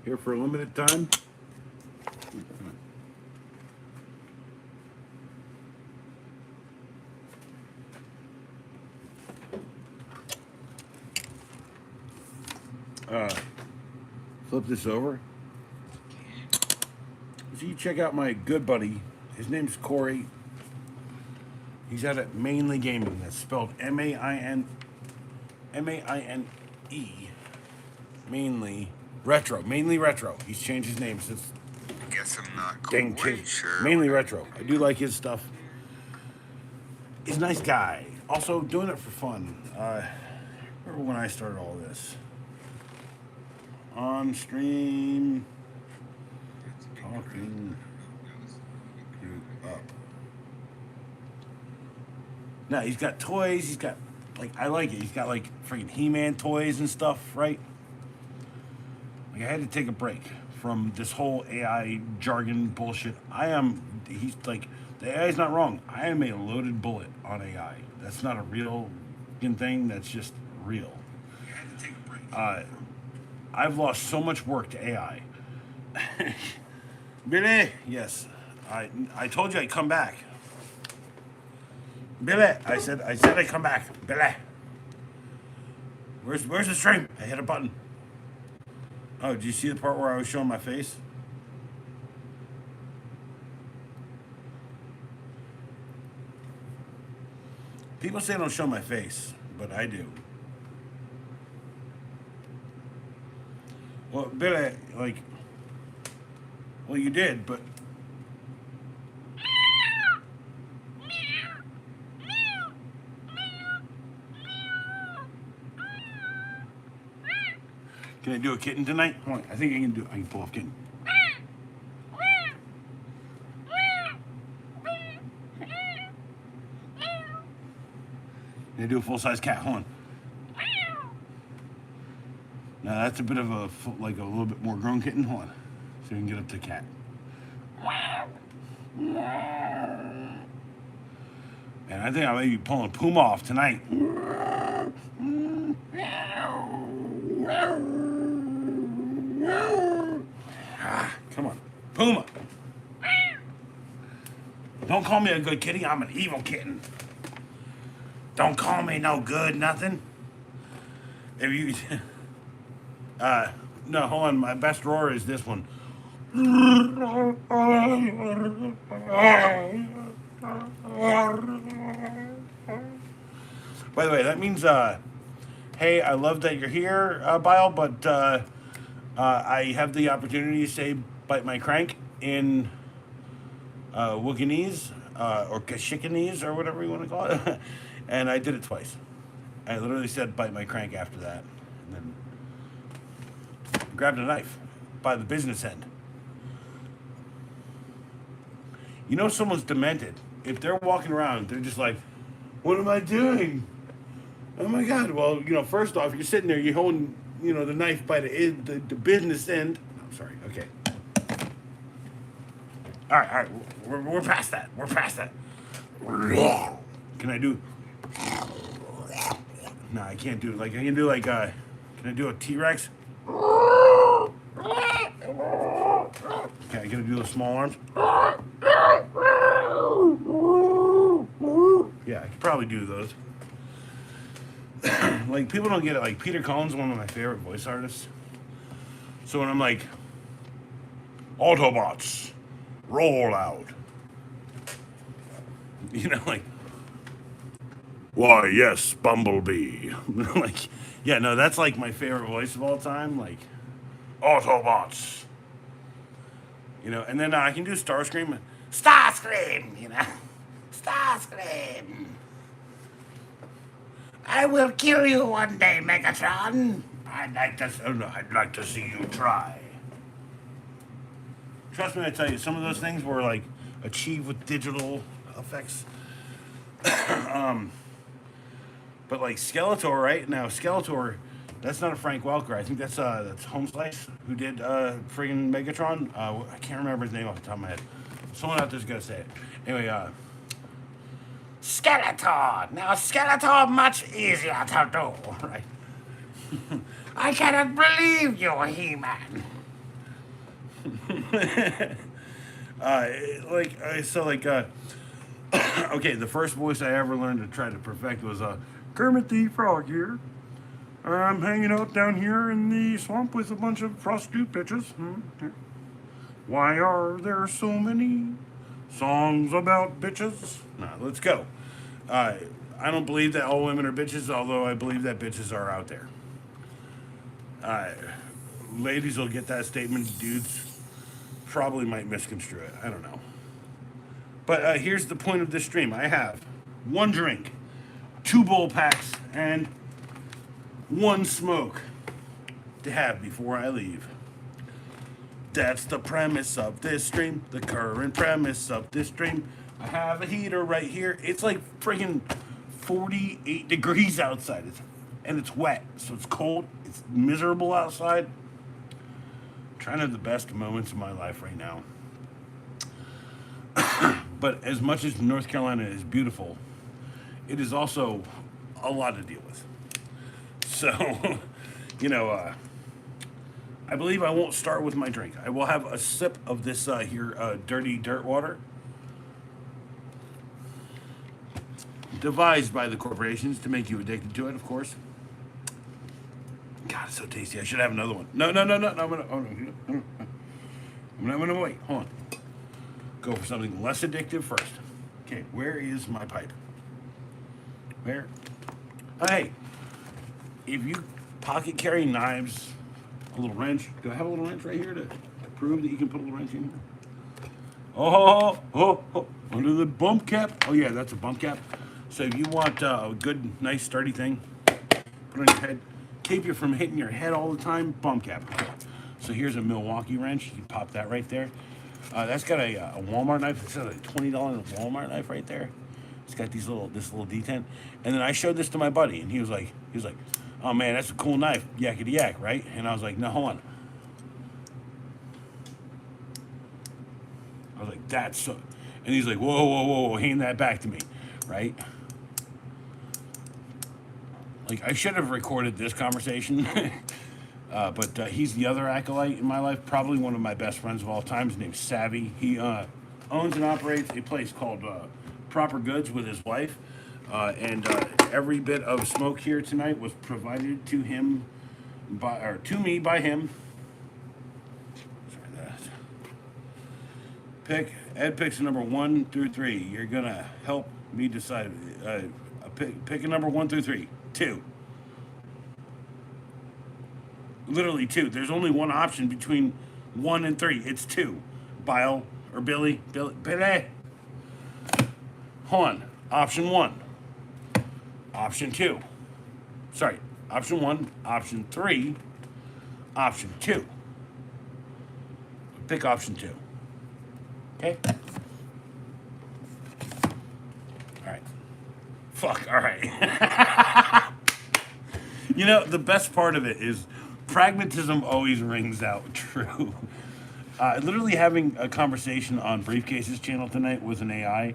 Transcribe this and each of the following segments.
Here for a limited time. Flip this over. So you check out my good buddy. His name's Corey. He's out at Mainly Gaming. That's spelled M-A-I-N-E. Mainly Retro. Mainly Retro. He's changed his name since Guess I'm not dang quite kid. sure. Mainly Retro. I do like his stuff. He's a nice guy. Also doing it for fun. Remember when I started all this? On stream, talking you up. Now he's got toys. He's got like I like it. He's got like freaking He-Man toys and stuff, right? Like I had to take a break from this whole AI jargon bullshit. He's like the AI is not wrong. I am a loaded bullet on AI. That's not a real thing. That's just real. I've lost so much work to AI. Billy, yes, I told you I'd come back. Billy, I said I'd come back. Billy, where's the stream? I hit a button. Oh, did you see the part where I was showing my face? People say I don't show my face, but I do. Well, Billy, well, you did, but can I do a kitten tonight? Hold on, I think I can do. I can pull off kitten. Can I do a full-size cat? Hold on. Now that's a bit of a little bit more grown kitten. Hold on, so we can get up to cat. And I think I may be pulling Puma off tonight. Come on, Puma. Don't call me a good kitty. I'm an evil kitten. Don't call me no good nothing. If you, no, hold on. My best roar is this one. By the way, that means, hey, I love that you're here, Bile, but I have the opportunity to say bite my crank in Wookienese or Kashikanese or whatever you want to call it. And I did it twice. I literally said bite my crank after that. And then grabbed a knife by the business end. You know someone's demented. If they're walking around, they're just like, what am I doing? Oh my God. Well, first off, you're sitting there, you're holding, the knife by the business end. I'm sorry. Okay. All right. We're past that. We're past that. Can I do? No, I can't do it. Like I can do can I do a T-Rex? Okay, I gotta do the small arms. Yeah, I could probably do those. Like people don't get it. Like Peter Cullen's one of my favorite voice artists. So when I'm like, Autobots, roll out. Like, why yes, Bumblebee. Like, yeah, no, that's like my favorite voice of all time. Like, Autobots. And then I can do Starscream. Starscream, Starscream. I will kill you one day, Megatron. I'd like to see you try. Trust me, I tell you, some of those things were like achieved with digital effects. But like Skeletor, right now, Skeletor, that's not a Frank Welker. I think that's Home Slice who did friggin' Megatron. I can't remember his name off the top of my head. Someone out there's gonna say it. Anyway, Skeletor. Now Skeletor much easier to do, right? I cannot believe you're He-Man. uh, okay, the first voice I ever learned to try to perfect was Kermit the Frog here. I'm hanging out down here in the swamp with a bunch of prostitute bitches. Why are there so many songs about bitches? Nah, let's go. I don't believe that all women are bitches, although I believe that bitches are out there. Uh, Ladies will get that statement. Dudes probably might misconstrue it. I don't know. But here's the point of this stream. I have one drink, two bowl packs, and one smoke to have before I leave. That's the premise of this stream. The current premise of this stream. I have a heater right here. It's like friggin' 48 degrees outside. And it's wet, so it's cold. It's miserable outside. I'm trying to have the best moments of my life right now. But as much as North Carolina is beautiful, it is also a lot to deal with. So, I believe I won't start with my drink. I will have a sip of this dirty dirt water. Devised by the corporations to make you addicted to it, of course. God, it's so tasty. I should have another one. No. I'm gonna wait. Hold on. Go for something less addictive first. Okay, where is my pipe? Where? Oh, hey, if you pocket carry knives, a little wrench. Do I have a little wrench right here to prove that you can put a little wrench in here? Oh, under the bump cap. Oh yeah, that's a bump cap. So if you want a good, nice, sturdy thing, put it on your head, keep you from hitting your head all the time, bump cap. Okay. So here's a Milwaukee wrench. You can pop that right there. That's got a Walmart knife. It's got a $20 Walmart knife right there. It's got this little detent. And then I showed this to my buddy, and he was like, "Oh man, that's a cool knife, yakety yak, right?" And I was like, "No, hold on." I was like, "That's so," and he's like, "Whoa, hand that back to me," right? Like I should have recorded this conversation. But he's the other acolyte in my life, probably one of my best friends of all time. His name's Savvy. He owns and operates a place called Proper Goods with his wife. And every bit of smoke here tonight was provided to him to me by him. Sorry, that. Ed picks a number 1 through 3. You're gonna help me decide. Pick a number 1 through 3. 2. Literally 2. There's only one option between 1 and 3. It's 2. Bile or Billy. Hold on. Option 1. Option 2. Sorry. Option 1. Option 3. Option 2. Pick option 2. Okay? Alright. Fuck. Alright. The best part of it is pragmatism always rings out true. Literally having a conversation on Briefcase's channel tonight with an AI,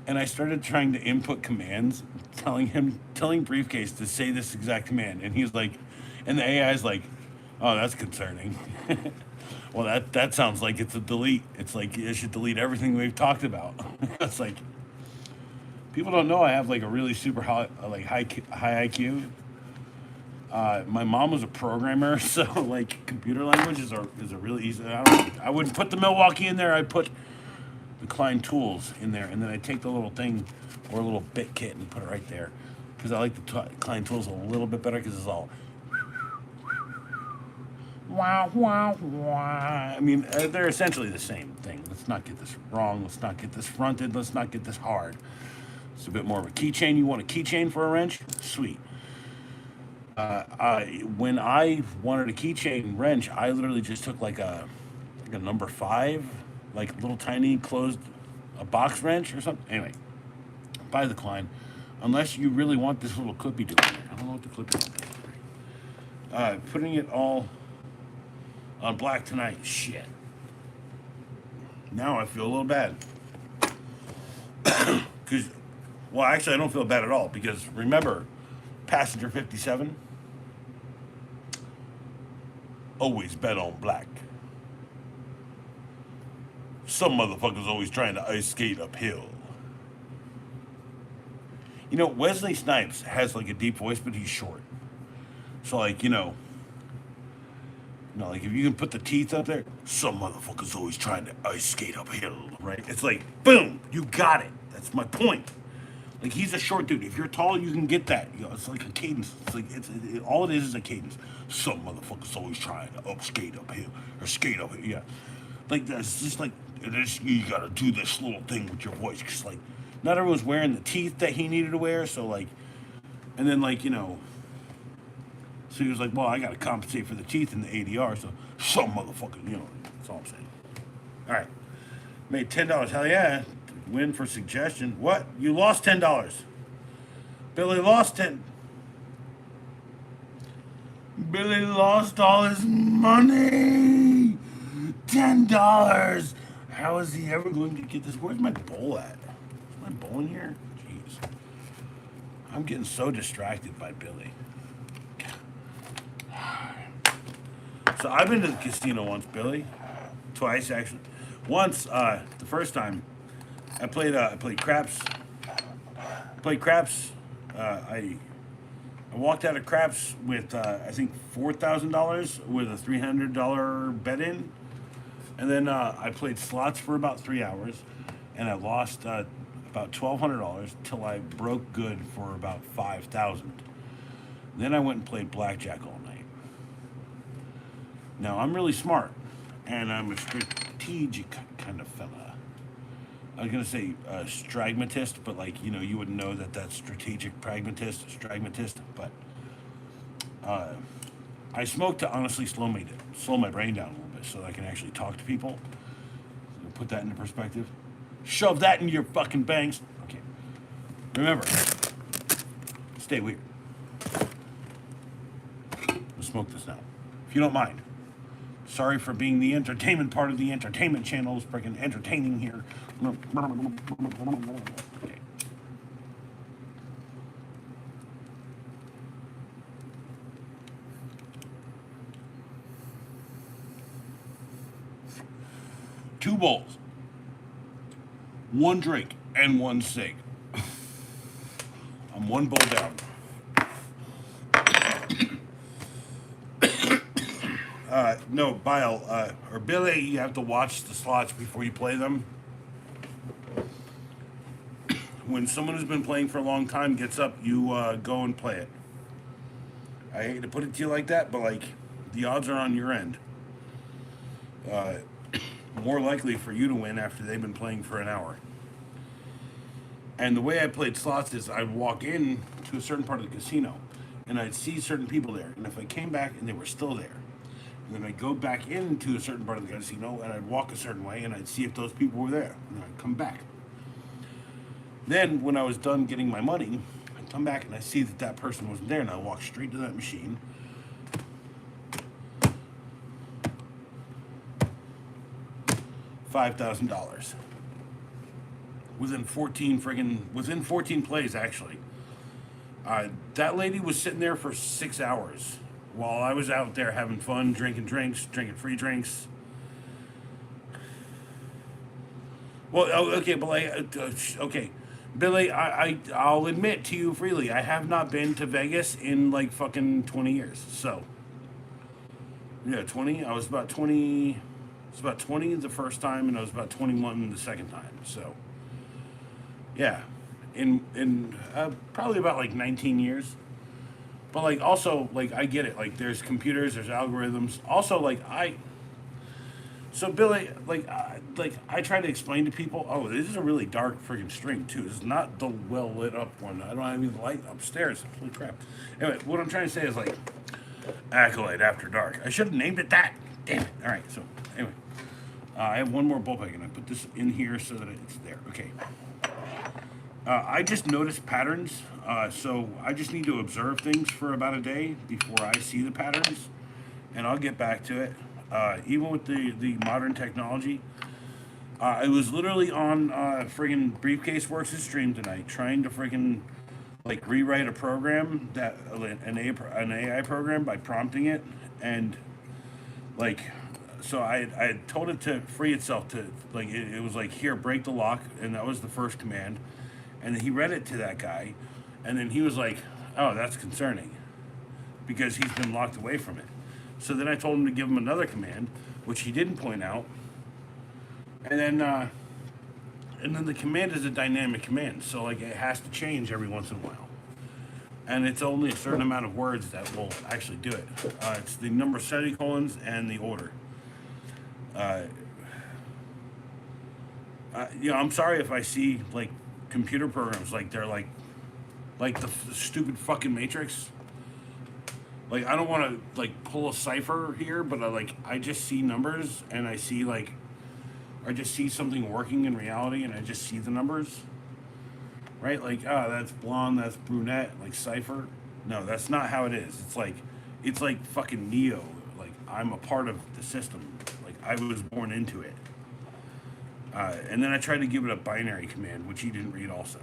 and I started trying to input commands, telling Briefcase to say this exact command, and he's like, and the AI is like, "Oh, that's concerning." Well, that sounds like it's a delete. It's like it should delete everything we've talked about. It's like people don't know I have like a really super high IQ. My mom was a programmer, so like computer language is a really easy. I wouldn't put the Milwaukee in there. I'd put the Klein tools in there, and then I'd take the little thing or a little bit kit and put it right there because I like the Klein tools a little bit better because it's all wow. I mean, they're essentially the same thing. Let's not get this wrong. Let's not get this fronted. Let's not get this hard. It's a bit more of a keychain. You want a keychain for a wrench? Sweet. When I wanted a keychain wrench, I literally just took like a number 5, like little tiny closed a box wrench or something. Anyway, buy the Klein, unless you really want this little clippy doing there. I don't know what the clippy is. Putting it all on black tonight. Shit. Now I feel a little bad. Well, actually, I don't feel bad at all because remember, passenger 57. Always bet on black. Some motherfuckers always trying to ice skate uphill. You know, Wesley Snipes has like a deep voice, but he's short. So like, like if you can put the teeth up there, some motherfuckers always trying to ice skate uphill, right? It's like, boom, you got it. That's my point. Like he's a short dude. If you're tall, you can get that. It's like a cadence. It's like all it is a cadence. Some motherfuckers always trying to skate uphill or skate uphill. Yeah, like that's just like you gotta do this little thing with your voice, cause like not everyone's wearing the teeth that he needed to wear. So like, and then like so he was like, well, I gotta compensate for the teeth in the ADR. So some motherfucker, that's all I'm saying. All right, made $10. Hell yeah. Win for suggestion. What? You lost $10. Billy lost 10. Billy lost all his money. $10. How is he ever going to get this? Where's my bowl at? Is my bowl in here? Jeez. I'm getting so distracted by Billy. So I've been to the casino once, Billy. Twice, actually. Once, the first time, I played craps. I walked out of craps with I think $4,000 with a $300 bet in, and then I played slots for about 3 hours, and I lost about $1,200 till I broke good for about $5,000. Then I went and played blackjack all night. Now I'm really smart, and I'm a strategic kind of fella. I was gonna say stragmatist, but like you wouldn't know that that's strategic stragmatist. But I smoke to honestly slow my brain down a little bit, so that I can actually talk to people. So put that into perspective. Shove that into your fucking bangs. Okay. Remember, stay weird. Let's smoke this now, if you don't mind. Sorry for being the entertainment part of the entertainment channel. It's freaking entertaining here. Okay. Two bowls, one drink, and one cig. I'm one bowl down. No, Bile, or Billy, you have to watch the slots before you play them. When someone who's been playing for a long time gets up, you go and play it. I hate to put it to you like that, but like the odds are on your end. More likely for you to win after they've been playing for an hour. And the way I played slots is I'd walk in to a certain part of the casino, and I'd see certain people there. And if I came back and they were still there, and then I'd go back into a certain part of the casino, and I'd walk a certain way, and I'd see if those people were there, and then I'd come back. Then, when I was done getting my money, I'd come back and I see that that person wasn't there, and I walk straight to that machine. $5,000 within 14 plays, actually. That lady was sitting there for 6 hours while I was out there having fun, drinking free drinks. Well, okay, but like, okay, Billy, I'll admit to you freely, I have not been to Vegas in like fucking 20 years. So, yeah, 20. I was about 20. I was about 20 the first time, and I was about 21 the second time. So, yeah, in probably about like 19 years. But like also like I get it. Like there's computers, there's algorithms. Also so Billy, like I try to explain to people. Oh, this is a really dark freaking stream too. It's not the well lit up one. I don't have any light upstairs. Holy crap. Anyway, what I'm trying to say is like Acolyte After Dark. I should have named it that. Damn it. All right. So anyway, I have one more bowl bag, and I put this in here so that it's there. Okay. I just noticed patterns, so I just need to observe things for about a day before I see the patterns, and I'll get back to it. Even with the modern technology, I was literally on friggin' Briefcase Works' stream tonight trying to friggin' like rewrite a program that an AI program by prompting it, and like So I had told it to free itself to like it was like here break the lock, and that was the first command, and then he read it to that guy, and then he was like, oh, that's concerning because he's been locked away from it. So then I told him to give him another command, which he didn't point out, and then the command is a dynamic command, so like it has to change every once in a while, and it's only a certain amount of words that will actually do it. It's the number of semicolons and the order. Uh, I'm sorry if I see like computer programs like they're like the stupid fucking Matrix. Like I don't want to like pull a cipher here, but I just see numbers and I just see something working in reality and I just see the numbers, right? Like that's blonde, that's brunette, like cipher. No, that's not how it is. It's like fucking Neo. Like I'm a part of the system. Like I was born into it. And then I tried to give it a binary command, which he didn't read also.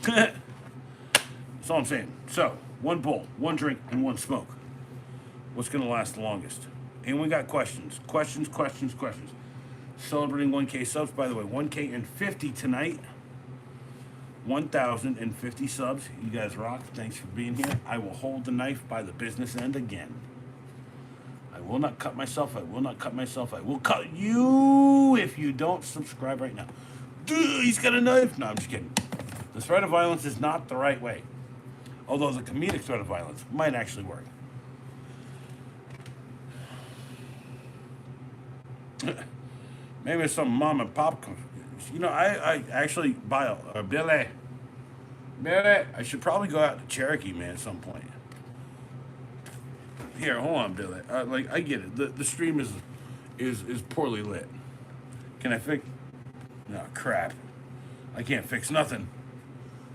That's all I'm saying. So, one bowl, one drink, and one smoke. What's going to last the longest? And we got questions. Questions. Celebrating 1K subs, by the way. 1K and 50 tonight. 1,050 subs. You guys rock. Thanks for being here. I will hold the knife by the business end again. I will not cut myself. I will cut you if you don't subscribe right now. Dude, he's got a knife. No, I'm just kidding. The threat of violence is not the right way. Although the comedic threat of violence might actually work. Maybe it's some mom and pop. I actually buy a Billy. I should probably go out to Cherokee, man, at some point. Here, hold on, Billy. I get it. The stream is poorly lit. Can I fix? No, crap. I can't fix nothing.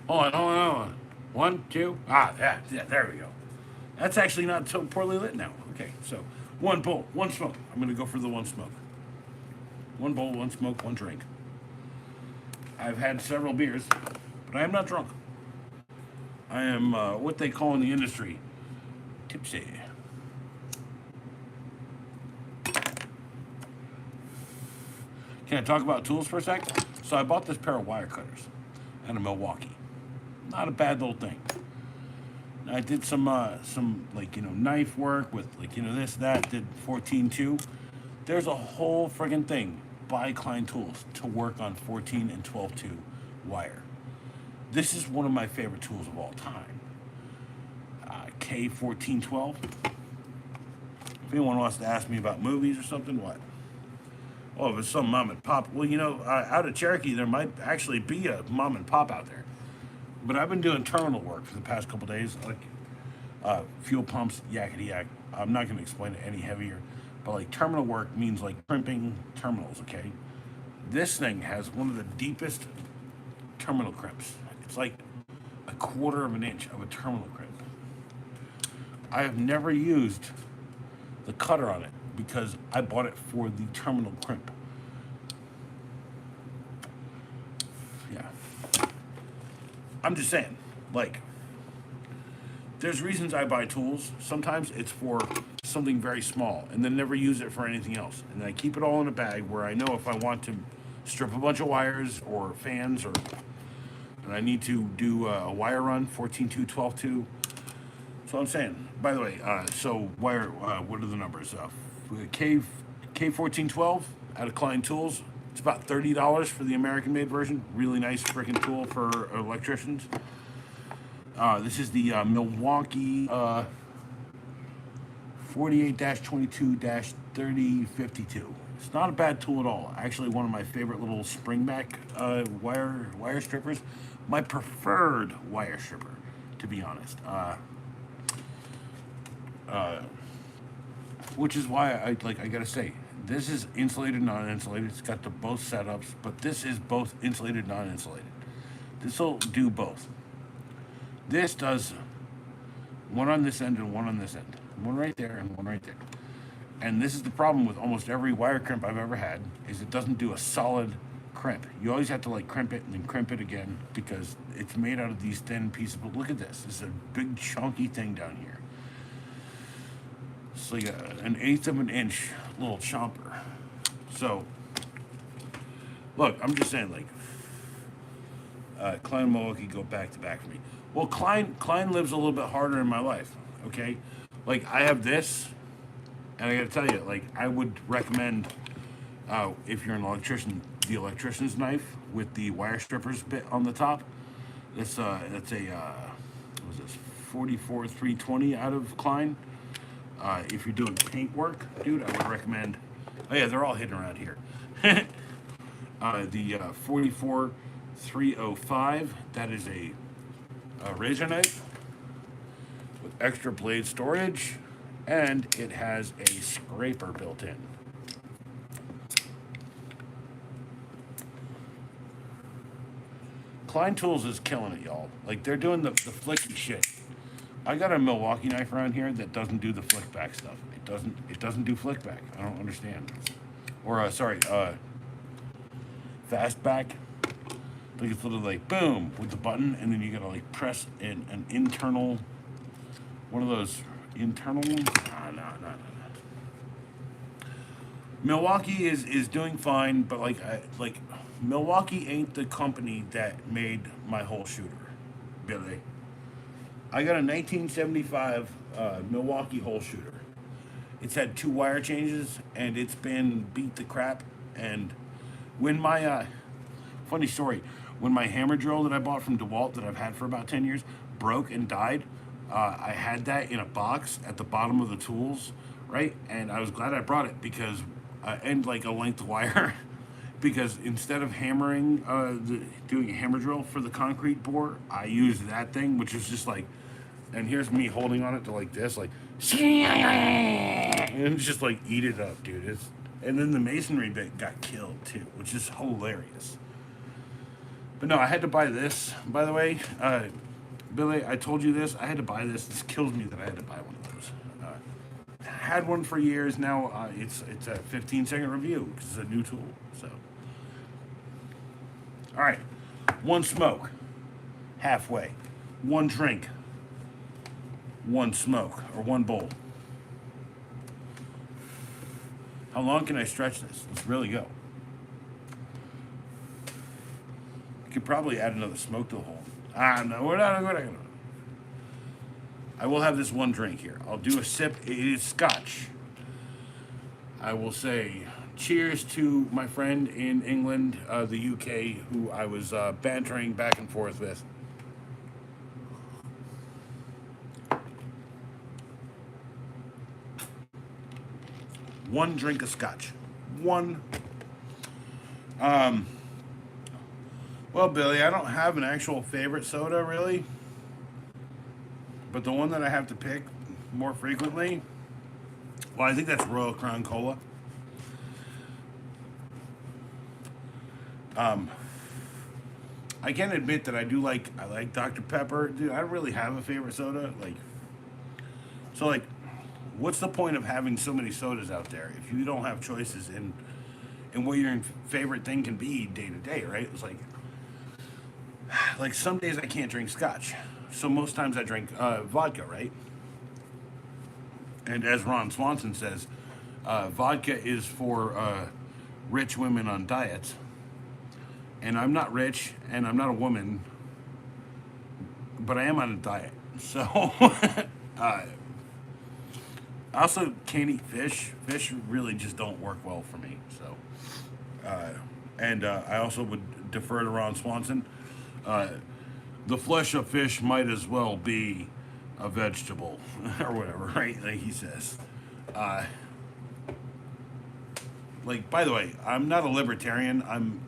Hold on. 1, 2. Yeah, there we go. That's actually not so poorly lit now. Okay, so one bowl, one smoke. I'm gonna go for the one smoke. One bowl, one smoke, one drink. I've had several beers, but I am not drunk. I am what they call in the industry tipsy. Can I talk about tools for a sec? So I bought this pair of wire cutters out of Milwaukee. Not a bad little thing. I did some knife work with this, that, did 14-2. There's a whole friggin' thing by Klein Tools to work on 14 and 12-2 wire. This is one of my favorite tools of all time. K1412. If anyone wants to ask me about movies or something, what? Oh, if it's some mom and pop. Well, out of Cherokee, there might actually be a mom and pop out there. But I've been doing terminal work for the past couple days, like fuel pumps, yakety yak. I'm not going to explain it any heavier, but like terminal work means like crimping terminals, okay? This thing has one of the deepest terminal crimps. It's like a quarter of an inch of a terminal crimp. I have never used the cutter on it because I bought it for the terminal crimp. Yeah. I'm just saying, there's reasons I buy tools. Sometimes it's for something very small and then never use it for anything else. And I keep it all in a bag where I know if I want to strip a bunch of wires or fans and I need to do a wire run, 14-2, 12-2. So I'm saying, by the way, so wire, what are the numbers? K1412 out of Klein Tools. It's about $30 for the American-made version. Really nice freaking tool for electricians. This is the Milwaukee 48-22-3052. It's not a bad tool at all. Actually, one of my favorite little springback wire strippers. My preferred wire stripper, to be honest. Which is why I gotta say, this is insulated, non-insulated. It's got the both setups, but this is both insulated, non-insulated. This will do both. This does one on this end and one on this end. One right there and one right there. And this is the problem with almost every wire crimp I've ever had, is it doesn't do a solid crimp. You always have to crimp it and then crimp it again because it's made out of these thin pieces. But look at this. This is a big chunky thing down here. It's like an eighth of an inch little chomper. So, look, I'm just saying, like, Klein and Milwaukee go back to back for me. Well, Klein lives a little bit harder in my life. Okay, like I have this, and I got to tell you, like I would recommend if you're an electrician, the electrician's knife with the wire strippers bit on the top. That's a what was this 44 320 out of Klein. If you're doing paint work, dude, I would recommend. Oh yeah, they're all hidden around here. The 44 305. That is a razor knife with extra blade storage, and it has a scraper built in. Klein Tools is killing it, y'all. Like they're doing the flicky shit. I got a Milwaukee knife around here that doesn't do the flick back stuff. It doesn't do flick back. I don't understand. Or fast back. Like it's literally like boom with the button, and then you gotta like press an internal, one of those internal ones. No. Milwaukee is doing fine, but like Milwaukee ain't the company that made my whole shooter, Billy. I got a 1975 Milwaukee hole shooter. It's had 2 wire changes, and it's been beat the crap. And when my funny story, when my hammer drill that I bought from DeWalt that I've had for about 10 years broke and died, I had that in a box at the bottom of the tools, right? And I was glad I brought it because and like a length wire. Because instead of hammering, doing a hammer drill for the concrete bore, I used that thing, which is just like, and here's me holding on it to like this, like, and it's just like eat it up, dude. And then the masonry bit got killed too, which is hilarious. But no, I had to buy this, by the way. Billy, I told you this. I had to buy this. This kills me that I had to buy one of those. Had one for years now. It's a 15-second review because it's a new tool. So, all right, 1 smoke, halfway, 1 drink, 1 smoke, or 1 bowl. How long can I stretch this? Let's really go. You could probably add another smoke to the whole. No, we're not gonna. I will have this 1 drink here. I'll do a sip. It is scotch. I will say cheers to my friend in England, the UK, who I was bantering back and forth with. One drink of scotch. One. Well, Billy, I don't have an actual favorite soda, really. But the one that I have to pick more frequently, well, I think that's Royal Crown Cola. I can admit that I like Dr. Pepper. Dude, I don't really have a favorite soda. So what's the point of having so many sodas out there if you don't have choices in what your favorite thing can be day to day, right? It's like some days I can't drink scotch. So most times I drink vodka, right? And as Ron Swanson says, vodka is for rich women on diets. And I'm not rich, and I'm not a woman, but I am on a diet. So, I also can't eat fish. Fish really just don't work well for me. So, and I also would defer to Ron Swanson. The flesh of fish might as well be a vegetable or whatever, right? Like he says. By the way, I'm not a libertarian. I'm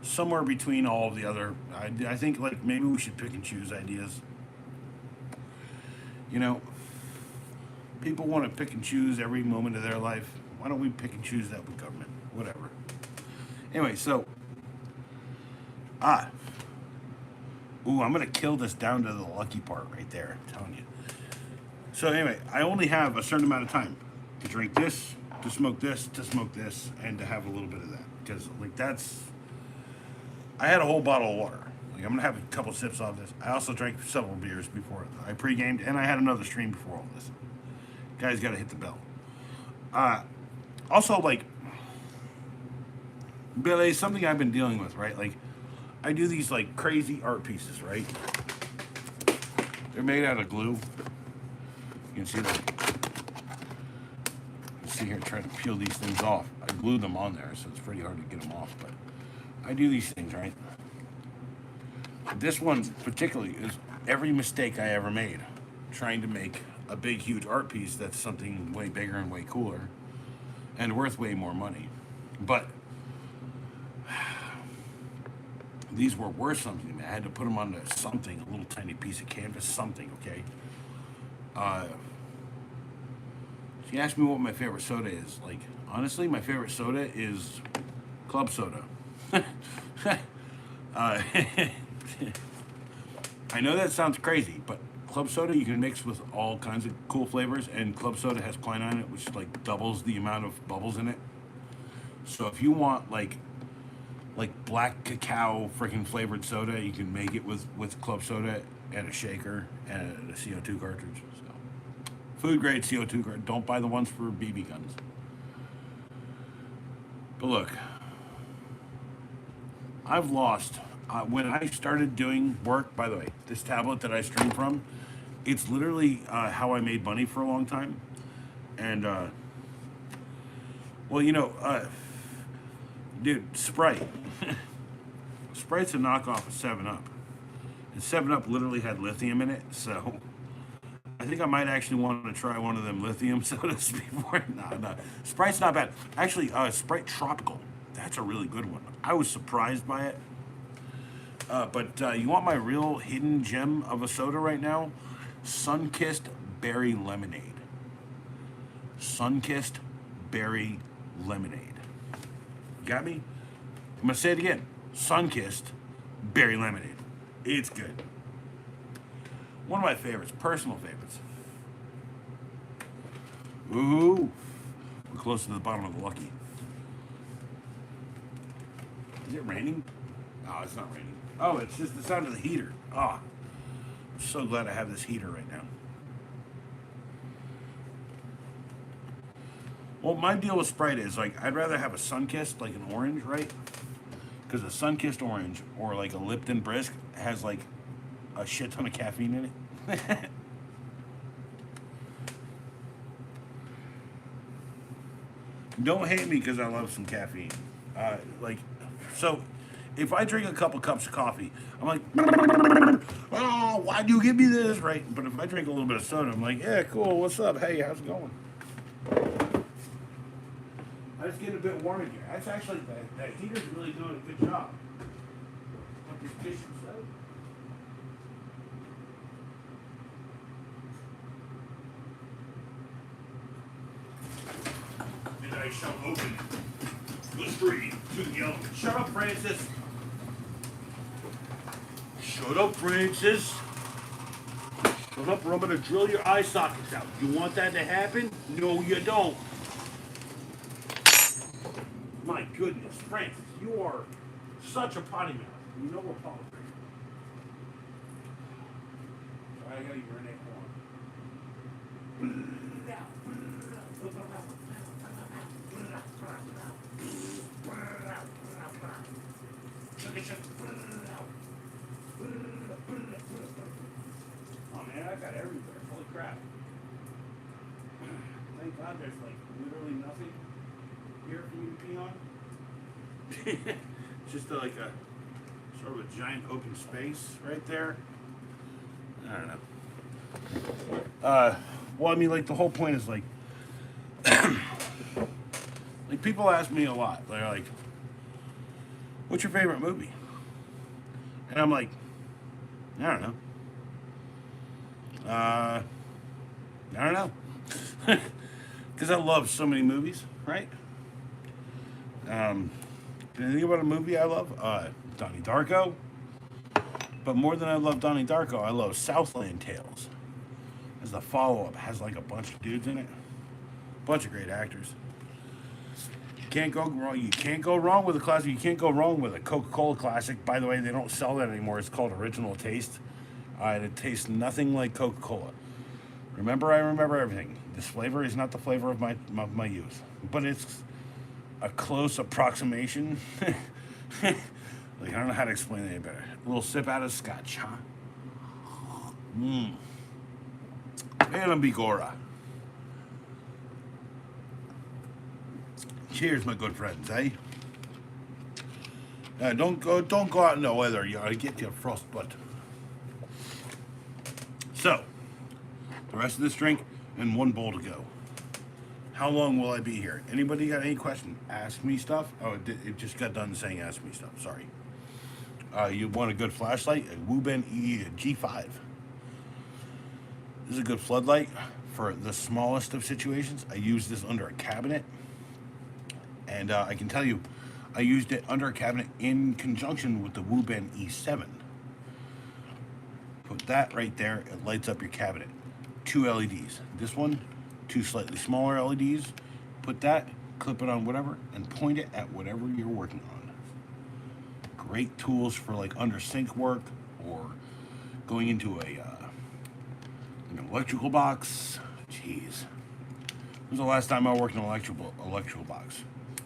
somewhere between all of the other. I think maybe we should pick and choose ideas. You know, people want to pick and choose every moment of their life. Why don't we pick and choose that with government? Whatever. Anyway, so ooh, I'm gonna kill this down to the lucky part right there. I'm telling you. So anyway, I only have a certain amount of time to drink this, to smoke this, and to have a little bit of that. Because I had a whole bottle of water. I'm gonna have a couple sips of this. I also drank several beers before I pre-gamed, and I had another stream before all this. Guys got to hit the bell. Also, like, Billy, something I've been dealing with, right? Like, I do these like crazy art pieces, right? They're made out of glue. You can see that. See here, trying to peel these things off. I glue them on there, so it's pretty hard to get them off. But I do these things, right? This one particularly is every mistake I ever made, trying to make a big, huge art piece that's something way bigger and way cooler, and worth way more money. But these were worth something. I had to put them onto something, a little tiny piece of canvas, something, okay? She asked me what my favorite soda is. Like, honestly, my favorite soda is club soda. I know that sounds crazy, but club soda you can mix with all kinds of cool flavors, and club soda has quinine in it, which like doubles the amount of bubbles in it. So if you want like black cacao freaking flavored soda, you can make it with club soda and a shaker and a CO2 cartridge. So food grade CO2 cartridge. Don't buy the ones for BB guns. But look, I've lost. When I started doing work, by the way, this tablet that I stream from, it's literally how I made money for a long time. And, well, you know, dude, Sprite. Sprite's a knockoff of 7-Up. And 7-Up literally had lithium in it, so I think I might actually want to try one of them lithium sodas before. No. Sprite's not bad. Actually, Sprite Tropical. That's a really good one. I was surprised by it. But you want my real hidden gem of a soda right now? Sun-Kissed Berry Lemonade. Sun-Kissed Berry Lemonade. Got me? I'm going to say it again. Sun-Kissed Berry Lemonade. It's good. One of my favorites, personal favorites. Ooh. We're close to the bottom of the Lucky. Is it raining? Oh, it's not raining. Oh, it's just the sound of the heater. Oh, I'm so glad I have this heater right now. Well, my deal with Sprite is, like, I'd rather have a Sun-Kissed, like an orange, right? Because a Sun-Kissed orange or, like, a Lipton Brisk has, like, a shit ton of caffeine in it. Don't hate me because I love some caffeine. So if I drink a couple cups of coffee, I'm like, oh, why'd you give me this, right? But if I drink a little bit of soda, I'm like, yeah, cool, what's up? Hey, how's it going? I just get a bit warm in here. That's actually, that heater's really doing a good job. What this dish said. And I shall open the street to the element. Shut up, Francis. Shut up, Francis. Shut up, or I'm going to drill your eye sockets out. You want that to happen? No, you don't. My goodness, Francis, you are such a potty mouth. You know we're politics. I gotta urinate more. Oh man, I got everywhere. Holy crap. Thank God there's like literally nothing here for you to pee on. Just like a sort of a giant open space right there. I don't know. Well, I mean, like the whole point is like, like people ask me a lot. They're like, "What's your favorite movie?" And I'm like, I don't know. I don't know. Because I love so many movies, right? Can I think about a movie I love? Donnie Darko. But more than I love Donnie Darko, I love Southland Tales. As the follow-up, has like a bunch of dudes in it. Bunch of great actors. You can't go wrong. You can't go wrong with a classic. You can't go wrong with a Coca-Cola classic. By the way, they don't sell that anymore. It's called Original Taste. And it tastes nothing like Coca-Cola. Remember, I remember everything. This flavor is not the flavor of my youth, but it's a close approximation. Like, I don't know how to explain it any better. A little sip out of scotch, huh? Mmm. And Bigora. Cheers, my good friends, eh? Don't go out in the weather. You'll get you frostbite. So, the rest of this drink and one bowl to go. How long will I be here? Anybody got any question? Ask me stuff. Oh, it just got done saying ask me stuff. Sorry. You want a good flashlight? A Wuben G5. This is a good floodlight for the smallest of situations. I use this under a cabinet, and I can tell you, I used it under a cabinet in conjunction with the Wuben E7. Put that right there, it lights up your cabinet. 2 LEDs. This one, 2 slightly smaller LEDs. Put that, clip it on whatever, and point it at whatever you're working on. Great tools for like under sink work or going into an electrical box. Jeez. When was the last time I worked in an electrical box?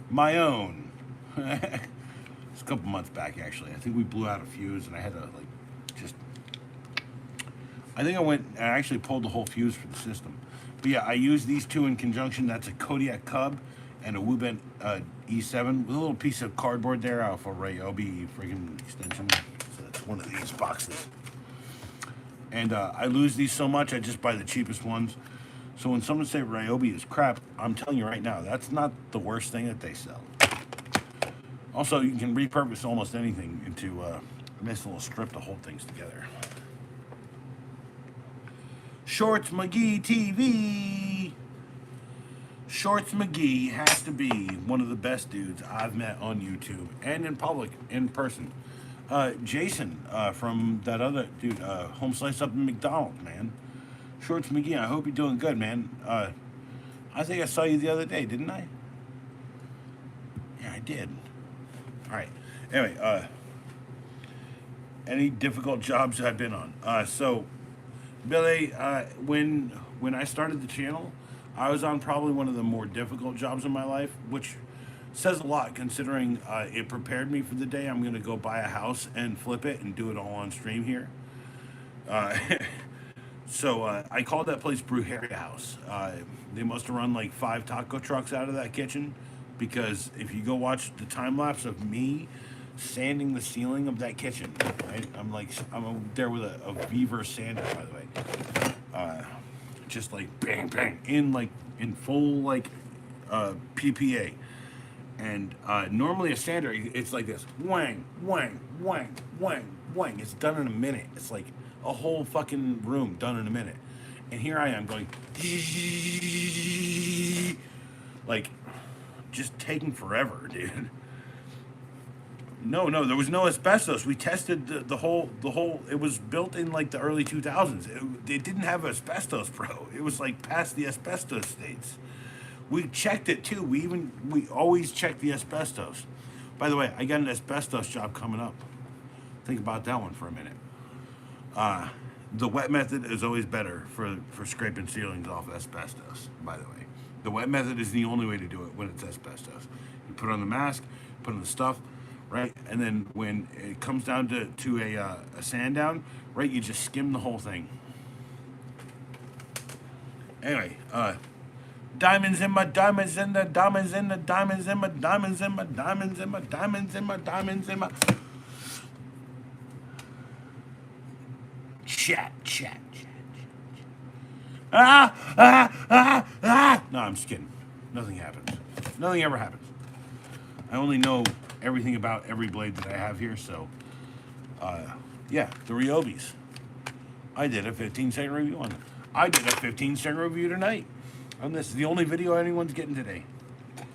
My own. It's a couple months back, actually. I think we blew out a fuse, and I had to I think I actually pulled the whole fuse for the system. But yeah, I used these two in conjunction. That's a Kodiak Cub and a Wuben E7 with a little piece of cardboard there off a Ryobi friggin' extension. So that's one of these boxes. And I lose these so much, I just buy the cheapest ones. So when someone say Ryobi is crap, I'm telling you right now, that's not the worst thing that they sell. Also, you can repurpose almost anything into a nice little strip to hold things together. Shorts McGee TV. Shorts McGee has to be one of the best dudes I've met on YouTube and in public, in person. Jason from that other dude, Home Slice up in McDonald's, man. Shorts McGee, I hope you're doing good, man. I think I saw you the other day, didn't I? Yeah, I did. All right. Anyway, any difficult jobs I've been on? So, Billy, when I started the channel, I was on probably one of the more difficult jobs in my life, which says a lot considering it prepared me for the day I'm going to go buy a house and flip it and do it all on stream here. So I called that place Brujeria House. They must have run like 5 taco trucks out of that kitchen, because if you go watch the time lapse of me sanding the ceiling of that kitchen, right? I'm there with a Beaver sander, by the way. Just like bang bang in full PPA. And normally a sander, it's like this, wang wang wang wang wang. It's done in a minute. It's like a whole fucking room done in a minute. And here I am going like just taking forever, dude. No, there was no asbestos. We tested the whole. It was built in like the early 2000s. It didn't have asbestos, bro. It was like past the asbestos states. We checked it too. We always check the asbestos. By the way, I got an asbestos job coming up. Think about that one for a minute. The wet method is always better for scraping ceilings off asbestos, by the way. The wet method is the only way to do it when it's asbestos. You put on the mask, put on the stuff, right? And then when it comes down to a sand down, right, you just skim the whole thing. Anyway, diamonds in my diamonds in the diamonds in the diamonds in my diamonds in my diamonds in my diamonds in my diamonds in my chat. No, I'm just kidding. Nothing happens. Nothing ever happens. I only know everything about every blade that I have here, so yeah, the Ryobis. I did a 15-second review on them. I did a 15-second review tonight on this. The only video anyone's getting today. Like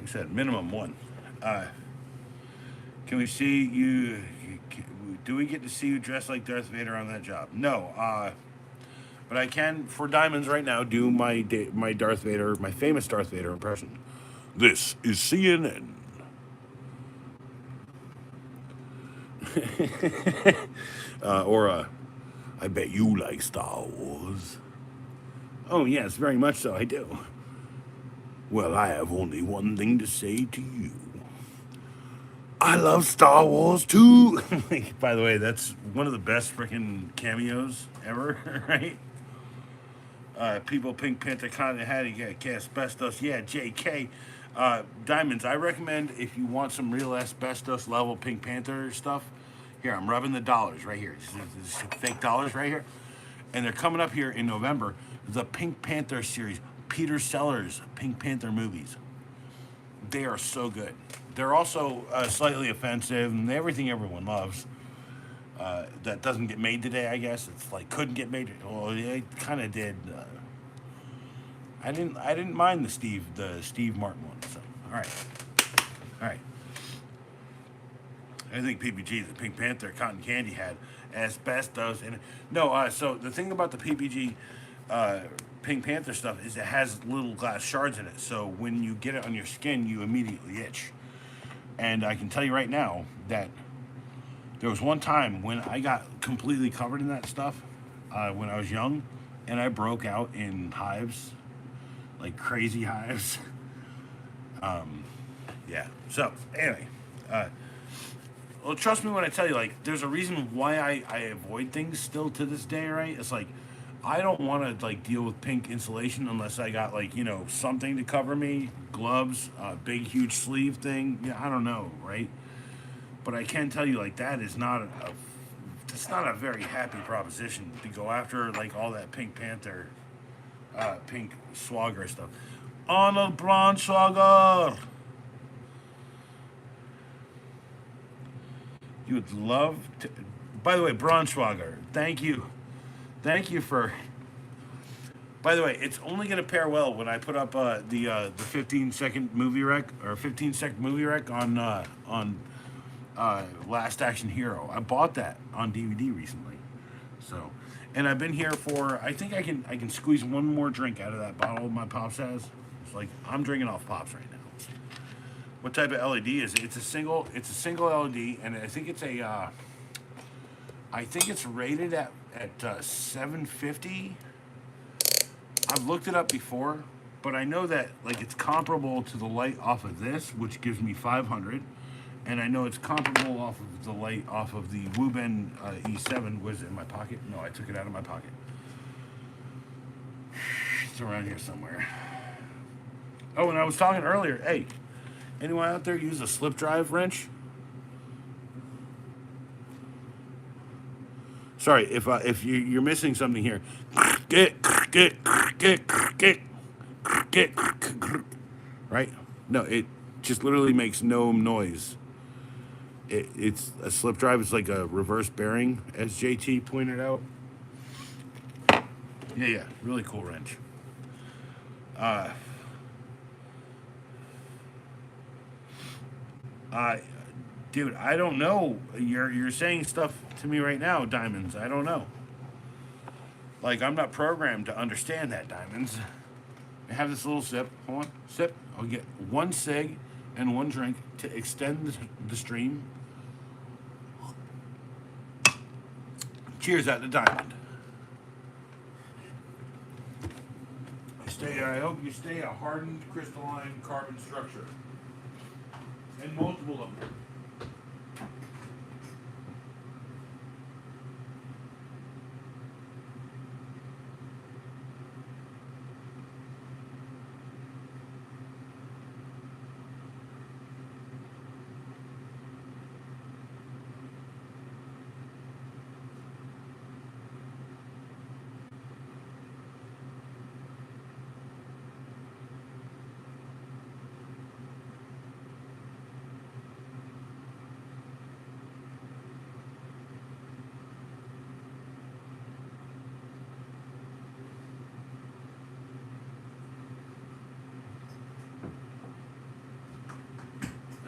I said, minimum 1. Can we see you? Do we get to see you dressed like Darth Vader on that job? No. But I can, for diamonds right now, do my Darth Vader, my famous Darth Vader impression. This is CNN. I bet you like Star Wars. Oh, yes, very much so, I do. Well, I have only one thing to say to you. I love Star Wars too. By the way, that's one of the best freaking cameos ever, right? People Pink Panther Content had to get asbestos. Yeah, JK. Diamonds, I recommend if you want some real asbestos level Pink Panther stuff. Here, I'm rubbing the dollars right here. This is fake dollars right here. And they're coming up here in November. The Pink Panther series, Peter Sellers Pink Panther movies. They are so good. They're also slightly offensive and everything everyone loves. That doesn't get made today, I guess. It's like couldn't get made. Well, it kind of did. I didn't mind the Steve Martin one. So all right, all right. I think PPG, the Pink Panther cotton candy had asbestos in it. No, so the thing about the PPG Pink Panther stuff is it has little glass shards in it. So when you get it on your skin, you immediately itch. And I can tell you right now that there was one time when I got completely covered in that stuff when I was young, and I broke out in hives, like crazy hives. Yeah. So anyway, well, trust me when I tell you, like, there's a reason why I avoid things still to this day, right? It's like I don't want to like deal with pink insulation unless I got like something to cover me, gloves, big huge sleeve thing. Yeah, I don't know, right? But I can tell you, like, that is not it's not a very happy proposition to go after like all that Pink Panther, pink swagger stuff. Arnold Braunschweiger. You would love to. By the way, Braunschweiger, thank you for. By the way, it's only going to pair well when I put up the 15-second movie rec or 15-second movie rec on Last Action Hero. I bought that on DVD recently, so and I've been here for. I think I can squeeze one more drink out of that bottle my pops has. It's like I'm drinking off pops right now. What type of LED is it? It's a single. It's a single LED, and I think it's a. I think it's rated at 750. I've looked it up before, but I know that like it's comparable to the light off of this, which gives me 500, and I know it's comparable off of the light off of the Wuben E7. Was it in my pocket? No, I took it out of my pocket. It's around here somewhere. Oh, and I was talking earlier. Hey, anyone out there use a slip drive wrench? Sorry, if you're missing something here. Right? No, it just literally makes no noise. It's a slip drive. It's like a reverse bearing, as JT pointed out. Yeah, really cool wrench. Uh, I, dude, I don't know. You're saying stuff to me right now, Diamonds. I don't know. Like I'm not programmed to understand that, Diamonds. I have this little sip. Hold on, sip. I'll get one cig and one drink to extend the stream. Cheers at the Diamond. I hope you stay a hardened crystalline carbon structure. And multiple of them.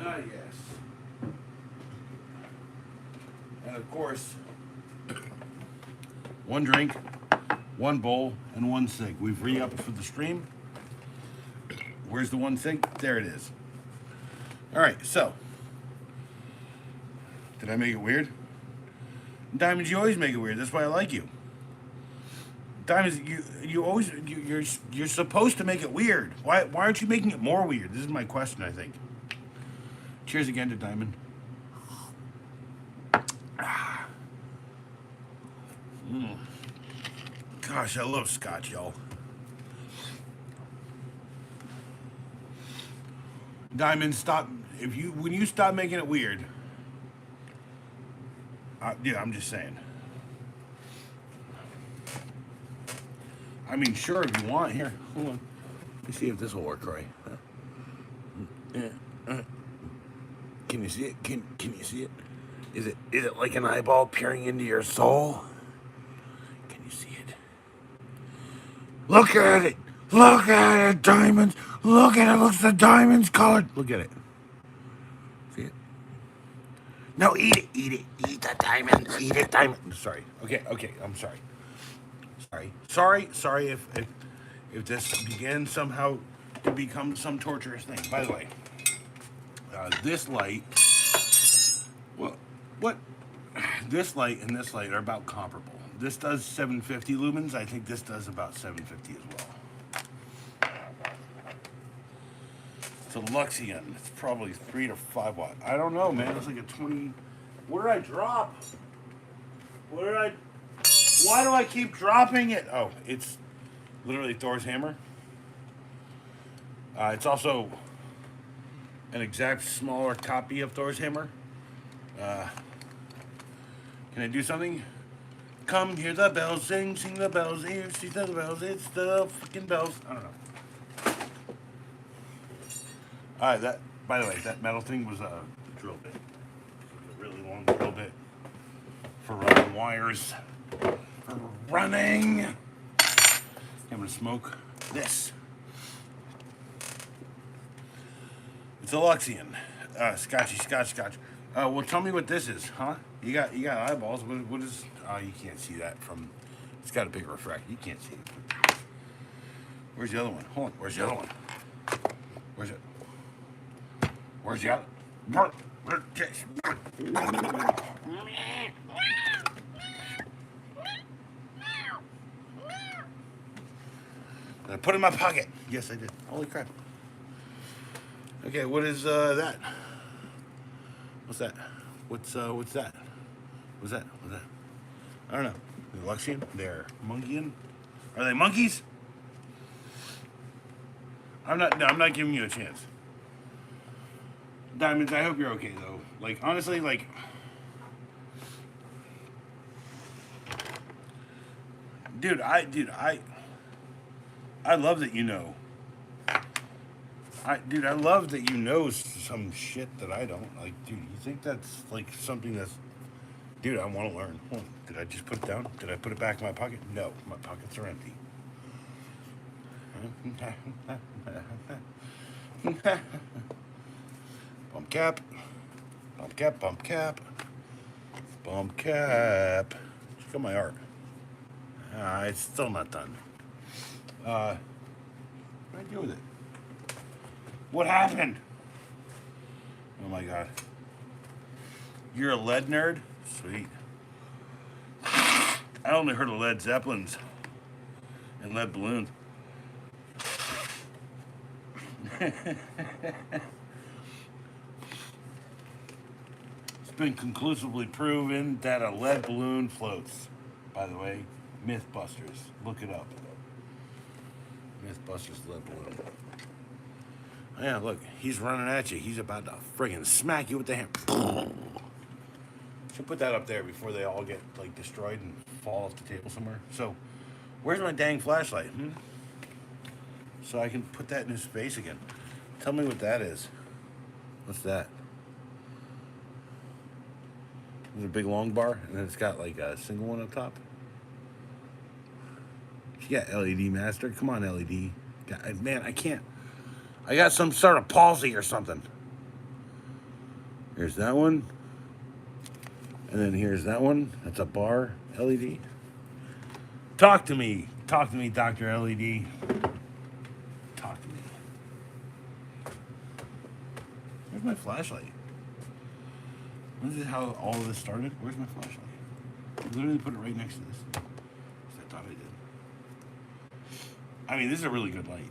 Ah, yes. And of course, one drink, one bowl, and one cig. We've re-upped for the stream. Where's the one cig? There it is. All right, so. Did I make it weird? Diamonds, you always make it weird. That's why I like you. Diamonds, you're supposed to make it weird. Why aren't you making it more weird? This is my question, I think. Cheers again to Diamond. Gosh, I love scotch, y'all. Diamond, stop. When you stop making it weird. Yeah, I'm just saying. I mean, sure, if you want. Here, hold on. Let me see if this will work right. Can you see it? Can you see it? Is it like an eyeball peering into your soul? Can you see it? Look at it! Look at it, diamonds! Look at it! Looks the diamonds colored. Look at it. See it? No, eat it! Eat it! Eat the diamond! Eat it, diamond! Sorry. Okay. I'm sorry. Sorry if this began somehow to become some torturous thing. By the way, this light, well, what? This light and this light are about comparable. This does 750 lumens. I think this does about 750 as well. It's a Luxion. It's probably 3 to 5 watt. I don't know, man. It's like a 20. What did I drop? Why do I keep dropping it? Oh, it's literally Thor's hammer. It's also an exact smaller copy of Thor's hammer. Can I do something? Come hear the bells, sing the bells, hear, see the bells, it's the fucking bells. I don't know. Alright, by the way, that metal thing was a drill bit. A really long drill bit for running wires. I'm gonna smoke this. It's a Luxion. Scotch. Well, tell me what this is, huh? You got eyeballs. What is? Oh, you can't see that from. It's got a big refract. You can't see it. Where's the other one? Hold on. Where's the other one? Where's it? Where's the other? I put it in my pocket. Yes, I did. Holy crap. Okay, what is that? What's that? What's that? What's that? I don't know. They're Luxion? They're Monkeyan? Are they monkeys? I'm not giving you a chance. Diamonds, I hope you're okay though. Like honestly, like I love that you know. I love that you know some shit that I don't. Like, dude, you think that's like something that's... Dude, I want to learn. Hold on. Did I just put it down? Did I put it back in my pocket? No, my pockets are empty. Bump cap. Check out my art. It's still not done. What did I do with it? What happened? Oh my god. You're a lead nerd? Sweet. I only heard of Led Zeppelins and lead balloons. It's been conclusively proven that a lead balloon floats. By the way, Mythbusters. Look it up. Mythbusters lead balloon. Yeah, look, he's running at you. He's about to friggin' smack you with the hammer. Should put that up there before they all get like destroyed and fall off the table somewhere. So, where's my dang flashlight? So I can put that in his face again. Tell me what that is. What's that? There's a big long bar, and then it's got like a single one up top. You got LED master. Come on, LED. God, man, I can't. I got some sort of palsy or something. Here's that one. And then here's that one. That's a bar LED. Talk to me. Talk to me, Dr. LED. Talk to me. Where's my flashlight? This is how all of this started. Where's my flashlight? I literally put it right next to this. I thought I did. I mean, this is a really good light.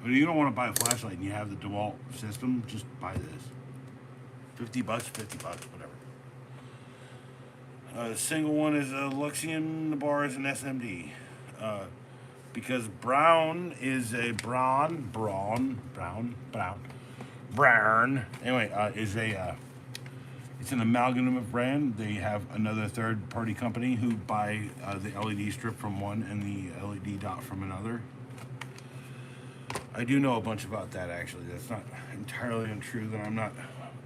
But if you don't want to buy a flashlight and you have the DeWalt system, just buy this. $50, $50, whatever. The single one is a Luxian, the bar is an SMD. Because brown is a brown. Anyway, it's an amalgam of brand. They have another third-party company who buy the LED strip from one and the LED dot from another. I do know a bunch about that, actually. That's not entirely untrue, that I'm not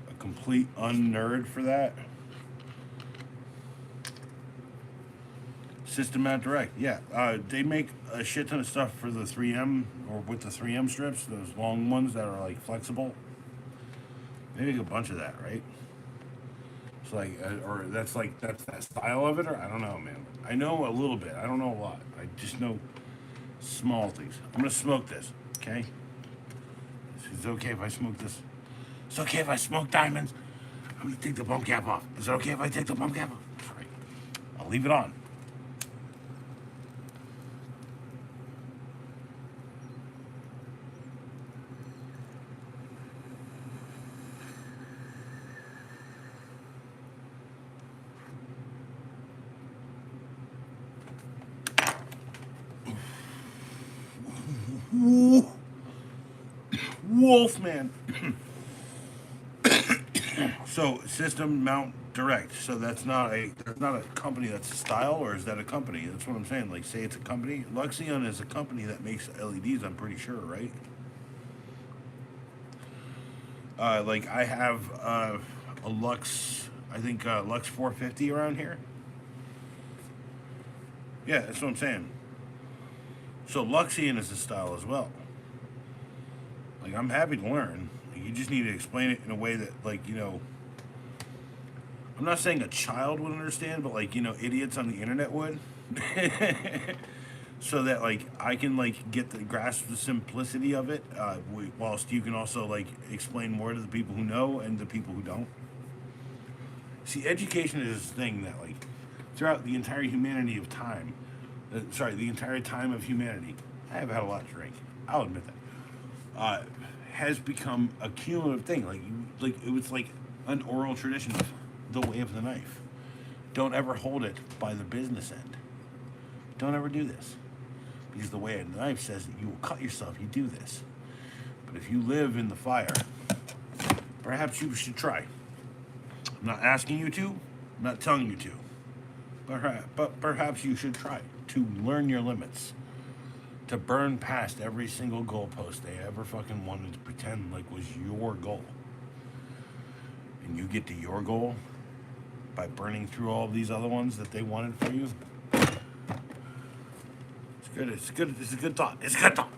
a complete un-nerd for that. System Mount Direct, yeah. They make a shit ton of stuff for the 3M, or with the 3M strips, those long ones that are like flexible. They make a bunch of that, right? So like, or that's that style of it, or I don't know, man. I know a little bit. I don't know a lot. I just know small things. I'm gonna smoke this, okay? Is it okay if I smoke this? It's okay if I smoke diamonds. I'm gonna take the bump cap off. Is it okay if I take the bump cap off? That's right. I'll leave it on. Wolfman. So System Mount Direct. So that's not a company, that's a style, or is that a company? That's what I'm saying. Like, say it's a company. Luxion is a company that makes LEDs, I'm pretty sure, right? Like I have a Lux, I think Lux 450 around here. Yeah, that's what I'm saying. So Luxion is a style as well. Like, I'm happy to learn. You just need to explain it in a way that, like, you know, I'm not saying a child would understand, but, like, you know, idiots on the internet would. So that, like, I can, like, get the grasp the simplicity of it, whilst you can also, like, explain more to the people who know and the people who don't. See, education is this thing that, like, throughout the entire humanity of time, the entire time of humanity, I have had a lot to drink. I'll admit that. Has become a cumulative thing. Like it was like an oral tradition of the way of the knife. Don't ever hold it by the business end. Don't ever do this, because the way of the knife says that you will cut yourself. You do this, but if you live in the fire, perhaps you should try. I'm not asking you to. I'm not telling you to. But perhaps you should try to learn your limits, to burn past every single goalpost they ever fucking wanted to pretend like was your goal. And you get to your goal by burning through all of these other ones that they wanted for you. It's a good thought. It's a good thought.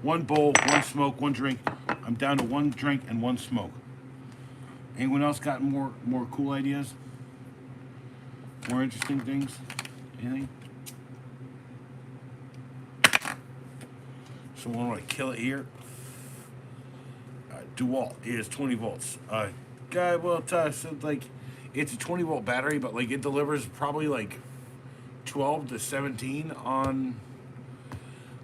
One bowl, one smoke, one drink. I'm down to one drink and one smoke. Anyone else got more cool ideas? More interesting things? Anything? So when I kill it here, DeWalt is 20 volts. Guy will tell us, like, it's a 20 volt battery, but like it delivers probably like 12 to 17 on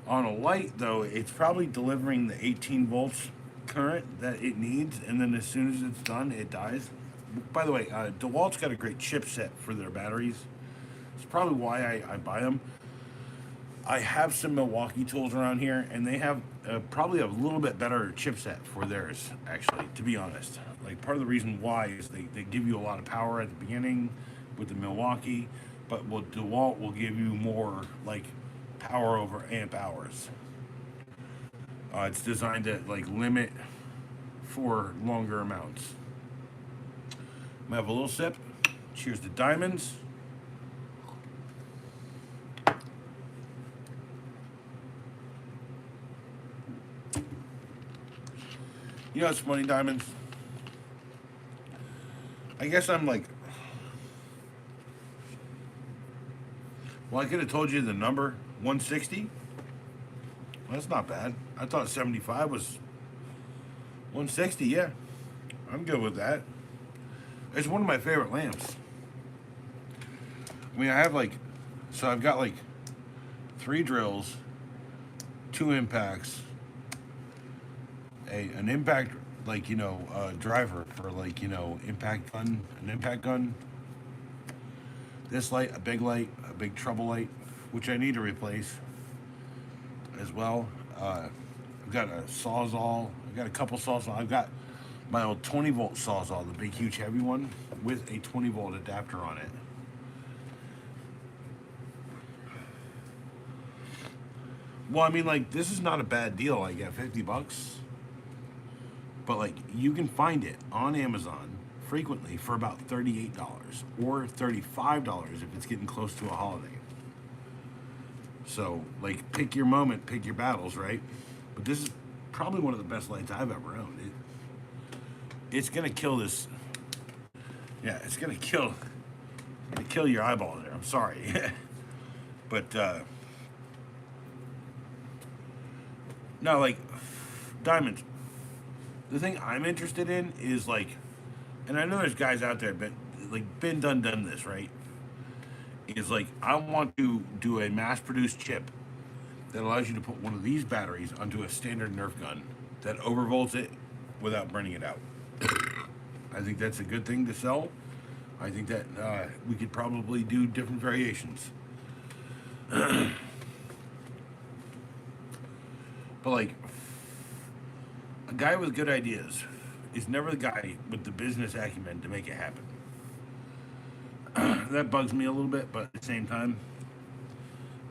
a light, though. It's probably delivering the 18 volts current that it needs, and then as soon as it's done, it dies. By the way, DeWalt's got a great chipset for their batteries. It's probably why I buy them. I have some Milwaukee tools around here, and they have probably a little bit better chipset for theirs, actually, to be honest. Like, part of the reason why is they give you a lot of power at the beginning with the Milwaukee, but DeWalt will give you more, like, power over amp hours. It's designed to, like, limit for longer amounts. I'm gonna have a little sip. Cheers to diamonds. You know, it's funny, diamonds. I guess I'm like, well, I could have told you the number 160. Well, that's not bad. I thought 75 was 160. Yeah, I'm good with that. It's one of my favorite lamps. I mean, I have like, so I've got like 3 drills, 2 impacts, an impact like driver for like impact gun, an impact gun. This light, a big trouble light, which I need to replace as well. I've got a sawzall. I've got a couple sawzall. I've got my old 20-volt sawzall, the big, huge, heavy one, with a 20-volt adapter on it. Well, I mean, like, this is not a bad deal. Like, at $50, but like, you can find it on Amazon frequently for about $38 or $35 if it's getting close to a holiday. So, like, pick your moment, pick your battles, right? But this is probably one of the best lights I've ever owned. It's gonna kill this. Yeah, it's gonna kill your eyeball there. I'm sorry, but no, like, diamonds. The thing I'm interested in is like, and I know there's guys out there, but like done this, right? Is like, I want to do a mass-produced chip that allows you to put one of these batteries onto a standard Nerf gun that overvolts it without burning it out. I think that's a good thing to sell. I think that we could probably do different variations. But like, a guy with good ideas is never the guy with the business acumen to make it happen. That bugs me a little bit, but at the same time,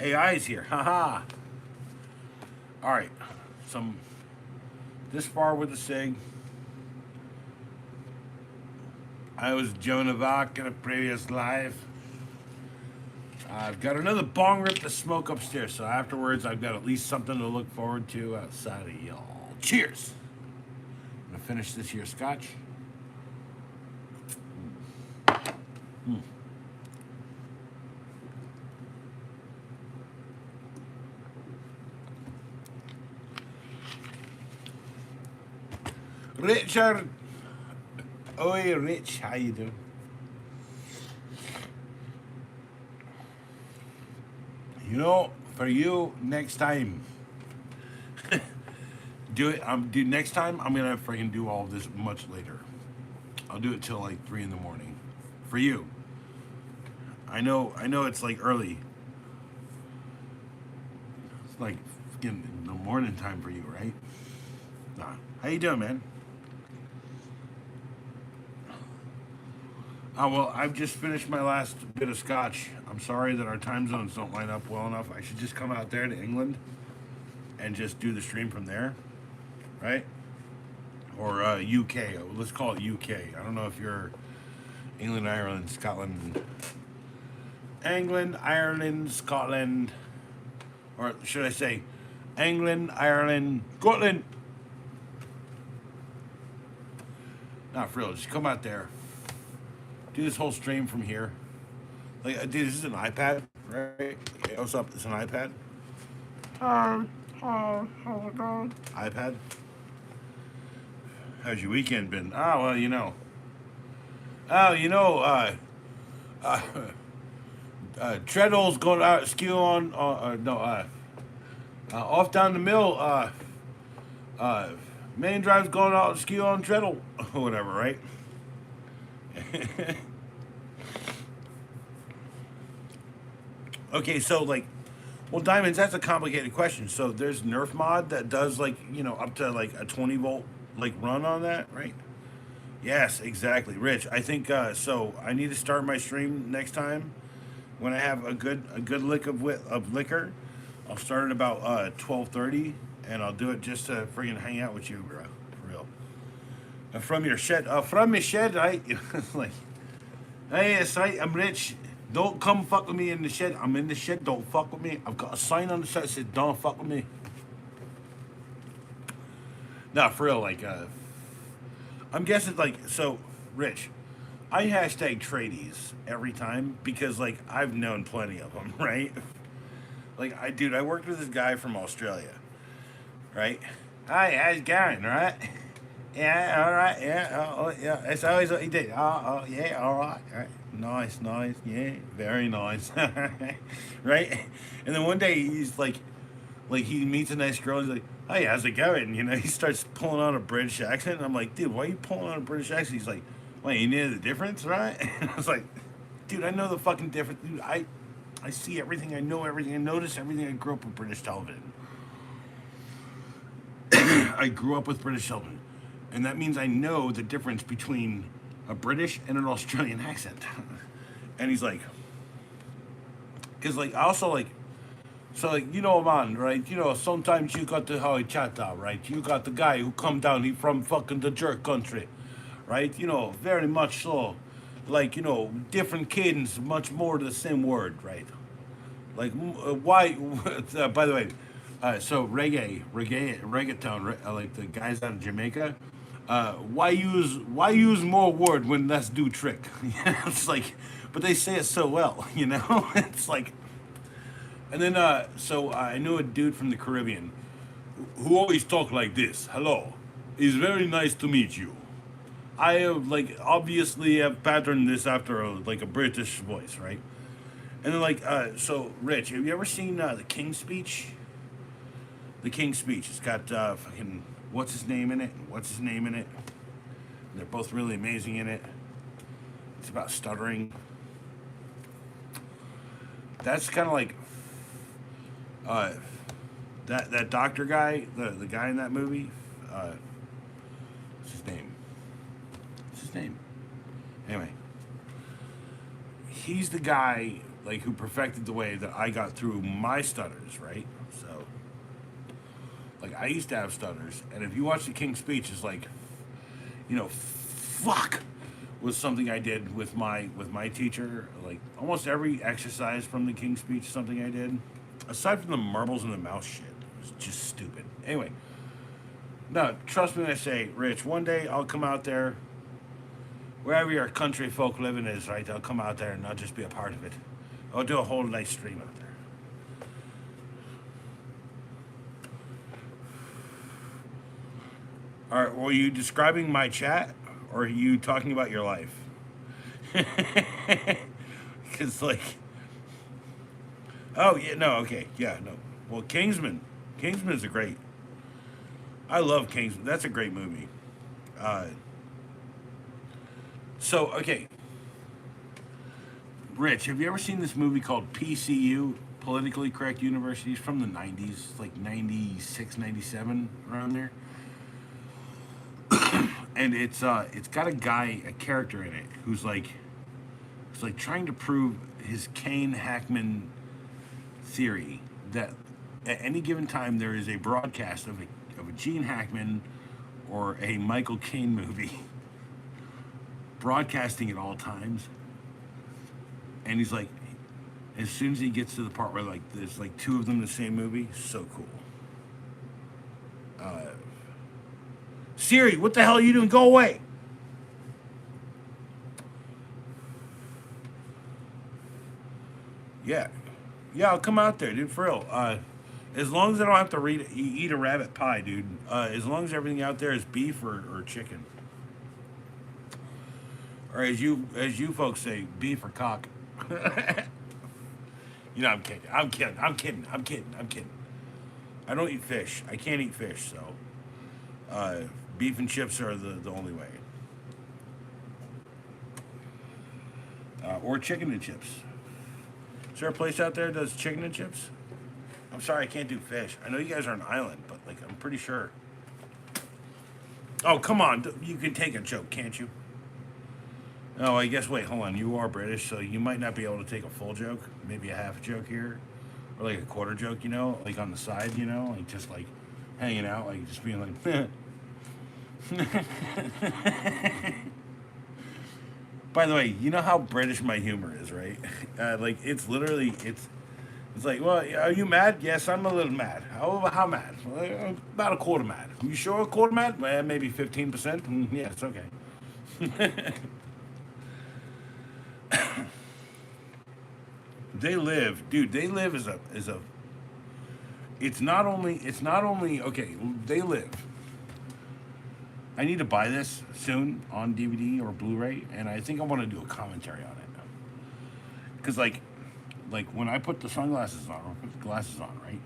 AI is here. Haha. All right, this far with the SIG. I was Joan of Arc in a previous life. I've got another bong rip to smoke upstairs, so afterwards I've got at least something to look forward to outside of y'all. Cheers! I'm gonna finish this here scotch. Richard! Oi, Rich, how you doing? For you, next time, next time, I'm gonna freaking do all of this much later. I'll do it till like 3 in the morning. For you. I know it's like early. It's like fucking the morning time for you, right? Nah. How you doing, man? Oh, well, I've just finished my last bit of scotch. I'm sorry that our time zones don't line up well enough. I should just come out there to England and just do the stream from there, right? Or UK. Let's call it UK. I don't know if you're England, Ireland, Scotland. England, Ireland, Scotland. Or should I say England, Ireland, Scotland. Not for real. Just come out there. Do this whole stream from here. Like, dude, this is an iPad, right? Hey, what's up? It's an iPad. iPad. How's your weekend been? Oh, well, Treadle's going out skew on. Off down the mill. Main drive's going out skew on Treadle, or whatever, right? Okay, so like, well, diamonds, that's a complicated question. So there's Nerf mod that does like, up to like a 20-volt like run on that, right? Yes, exactly. Rich, I think so I need to start my stream next time when I have a good lick of liquor. I'll start at about 12:30, and I'll do it just to friggin' hang out with you, bro. For real. From your shed, right? Like, hey, it's right. I'm Rich. Don't come fuck with me in the shed. I'm in the shed. Don't fuck with me. I've got a sign on the side that says, "Don't fuck with me." No, for real. Like, I'm guessing like so. Rich, I hashtag tradies every time because like I've known plenty of them, right? Like, I worked with this guy from Australia, right? Hi, how's it going, right? Yeah, all right, yeah, yeah, that's always what he did. Oh, yeah, all right, all right. nice, nice, yeah, very nice, right? And then one day he's like he meets a nice girl. He's like, "Hey, how's it going?" You know, he starts pulling on a British accent, and I'm like, "Dude, why are you pulling on a British accent?" He's like, "Well, you know the difference, right?" And I was like, "Dude, I know the fucking difference. Dude, I see everything. I know everything. I notice everything. I grew up with British television. I grew up with British television, and that means I know the difference between a British and an Australian accent." And he's like, "Cause like I also like." So like you know man, right? You know sometimes you got the how I chat out, right? You got the guy who come down, he from fucking the jerk country, right? You know, very much so. Like, you know, different cadence, much more the same word, right? Like, why? By the way, so reggaeton, like the guys out of Jamaica. Why use more word when less do trick? It's like, but they say it so well, you know. It's like, and then so I knew a dude from the Caribbean who always talked like this. Hello, it's very nice to meet you. I have like obviously have patterned this after like a British voice, right? And then like so Rich, have you ever seen the King's Speech? The King's Speech. It's got fucking what's his name in it? What's his name in it? They're both really amazing in it. It's about stuttering. That's kind of like uh, that doctor guy, the guy in that movie. Uh, what's his name? What's his name? Anyway, he's the guy like who perfected the way that I got through my stutters, right? So, like I used to have stutters, and if you watch the King's Speech, it's like, you know, fuck was something I did with my teacher. Like almost every exercise from the King's Speech, is something I did. Aside from the marbles in the mouth shit, it was just stupid. Anyway, no, trust me when I say, Rich, one day I'll come out there, wherever your country folk living is, right? I'll come out there and I'll just be a part of it. I'll do a whole nice stream out there. All right, were you describing my chat, or are you talking about your life? Because like, oh yeah, no, okay, yeah, no. Well, Kingsman is a great. I love Kingsman. That's a great movie. Uh, so okay, Rich, have you ever seen this movie called PCU? Politically Correct Universities from the 90s, like 96, 97, around there. And it's got a guy, a character in it who's like trying to prove his Kane Hackman theory that at any given time there is a broadcast of a Gene Hackman or a Michael Caine movie broadcasting at all times. And he's like, as soon as he gets to the part where like there's like two of them in the same movie, so cool. Uh, Siri, what the hell are you doing? Go away. Yeah, yeah, I'll come out there, dude. For real. As long as I don't have to eat a rabbit pie, dude. As long as everything out there is beef or chicken, or as you folks say, beef or cock. You know, I'm kidding. I'm kidding. I'm kidding. I'm kidding. I'm kidding. I don't eat fish. I can't eat fish, so uh, beef and chips are the only way. Or chicken and chips. Is there a place out there that does chicken and chips? I'm sorry, I can't do fish. I know you guys are an island, but like I'm pretty sure. Oh, come on. You can take a joke, can't you? Oh, I guess. Wait, hold on. You are British, so you might not be able to take a full joke. Maybe a half joke here, or like a quarter joke. You know, like on the side. You know, like just like hanging out, like just being like. By the way, you know how British my humor is, right? Like it's literally it's like, well, are you mad? Yes, I'm a little mad. How mad? Well, about a quarter mad. You sure a quarter mad? Well, maybe 15%. Yeah, it's okay. They live, dude. They live as a. It's not only okay. They live. I need to buy this soon on DVD or Blu-ray, and I think I want to do a commentary on it. because like when I put the sunglasses on or put the glasses on, right?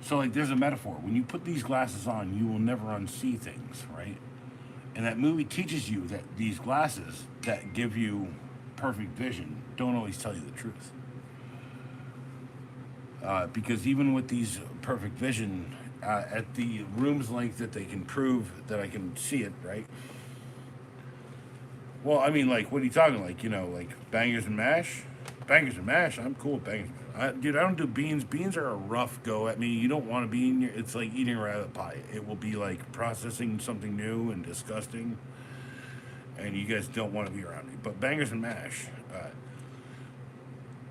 So like there's a metaphor. When you put these glasses on, you will never unsee things, right? And that movie teaches you that these glasses that give you perfect vision don't always tell you the truth. Because even with these perfect vision, at the room's length that they can prove that I can see it, right? Well, I mean, like, what are you talking? Like, like bangers and mash? Bangers and mash? I'm cool with bangers. Dude, I don't do beans. Beans are a rough go at me. You don't want to be in your. It's like eating a rabbit pie. It will be like processing something new and disgusting, and you guys don't want to be around me. But bangers and mash.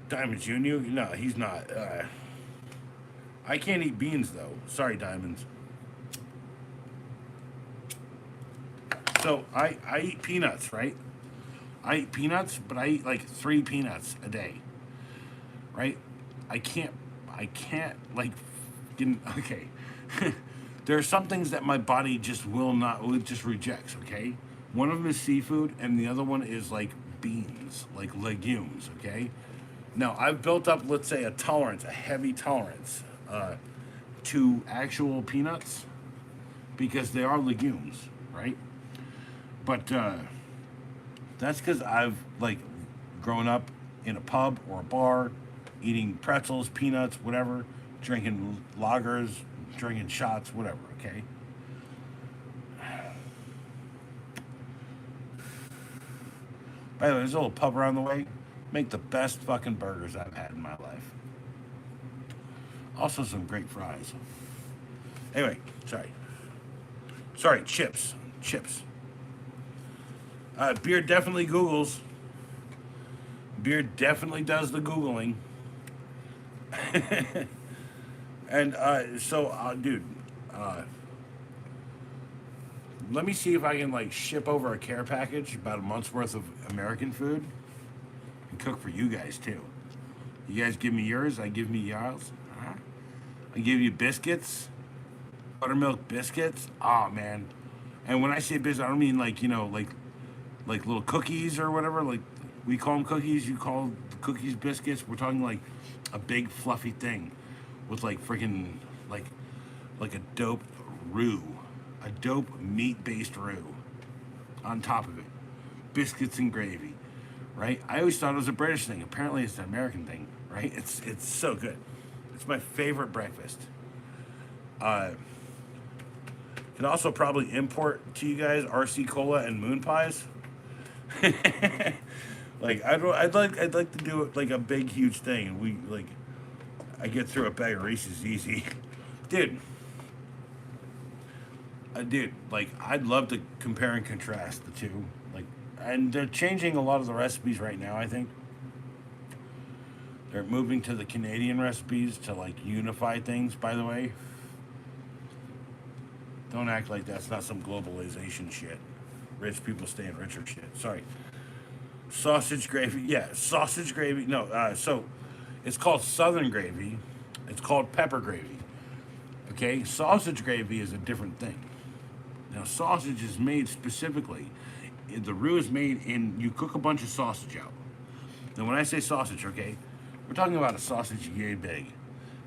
Diamonds, you knew? No, he's not. I can't eat beans though. Sorry, Diamonds. So I eat peanuts, right? I eat peanuts, but I eat like 3 peanuts a day, right? I can't like okay. There are some things that my body just just rejects, okay? One of them is seafood and the other one is like beans, like legumes, okay? Now, I've built up, let's say, a heavy tolerance to actual peanuts because they are legumes, right? But that's because I've like grown up in a pub or a bar, eating pretzels, peanuts, whatever, drinking lagers, drinking shots, whatever. Okay. By the way, there's a little pub around the way. Make the best fucking burgers I've had in my life. Also, some great fries. Anyway, sorry, chips. Beer definitely Googles. Beer definitely does the Googling. And dude, uh, let me see if I can like ship over a care package, about a month's worth of American food, and cook for you guys too. You guys give me yours, I give me yours. I give you biscuits, buttermilk biscuits. Oh man. And when I say biscuits, I don't mean like, like little cookies or whatever. Like we call them cookies, you call the cookies biscuits. We're talking like a big fluffy thing with like freaking like a dope roux, a dope meat-based roux on top of it, biscuits and gravy, right? I always thought it was a British thing. Apparently, it's an American thing, right? It's so good. It's my favorite breakfast. Can also probably import to you guys RC Cola and moon pies. Like I'd like to do it like a big huge thing, and we like I get through a bag of Reese's easy, dude. Dude, like I'd love to compare and contrast the two, like, and they're changing a lot of the recipes right now. I think they're moving to the Canadian recipes to like unify things. By the way, don't act like that's not some globalization shit. Rich people staying richer shit. Sorry. Sausage gravy. Yeah, sausage gravy. No, so it's called Southern gravy. It's called pepper gravy. Okay, sausage gravy is a different thing. Now, sausage is made specifically. The roux is made in. You cook a bunch of sausage out. Now, when I say sausage, okay, we're talking about a sausage yay big.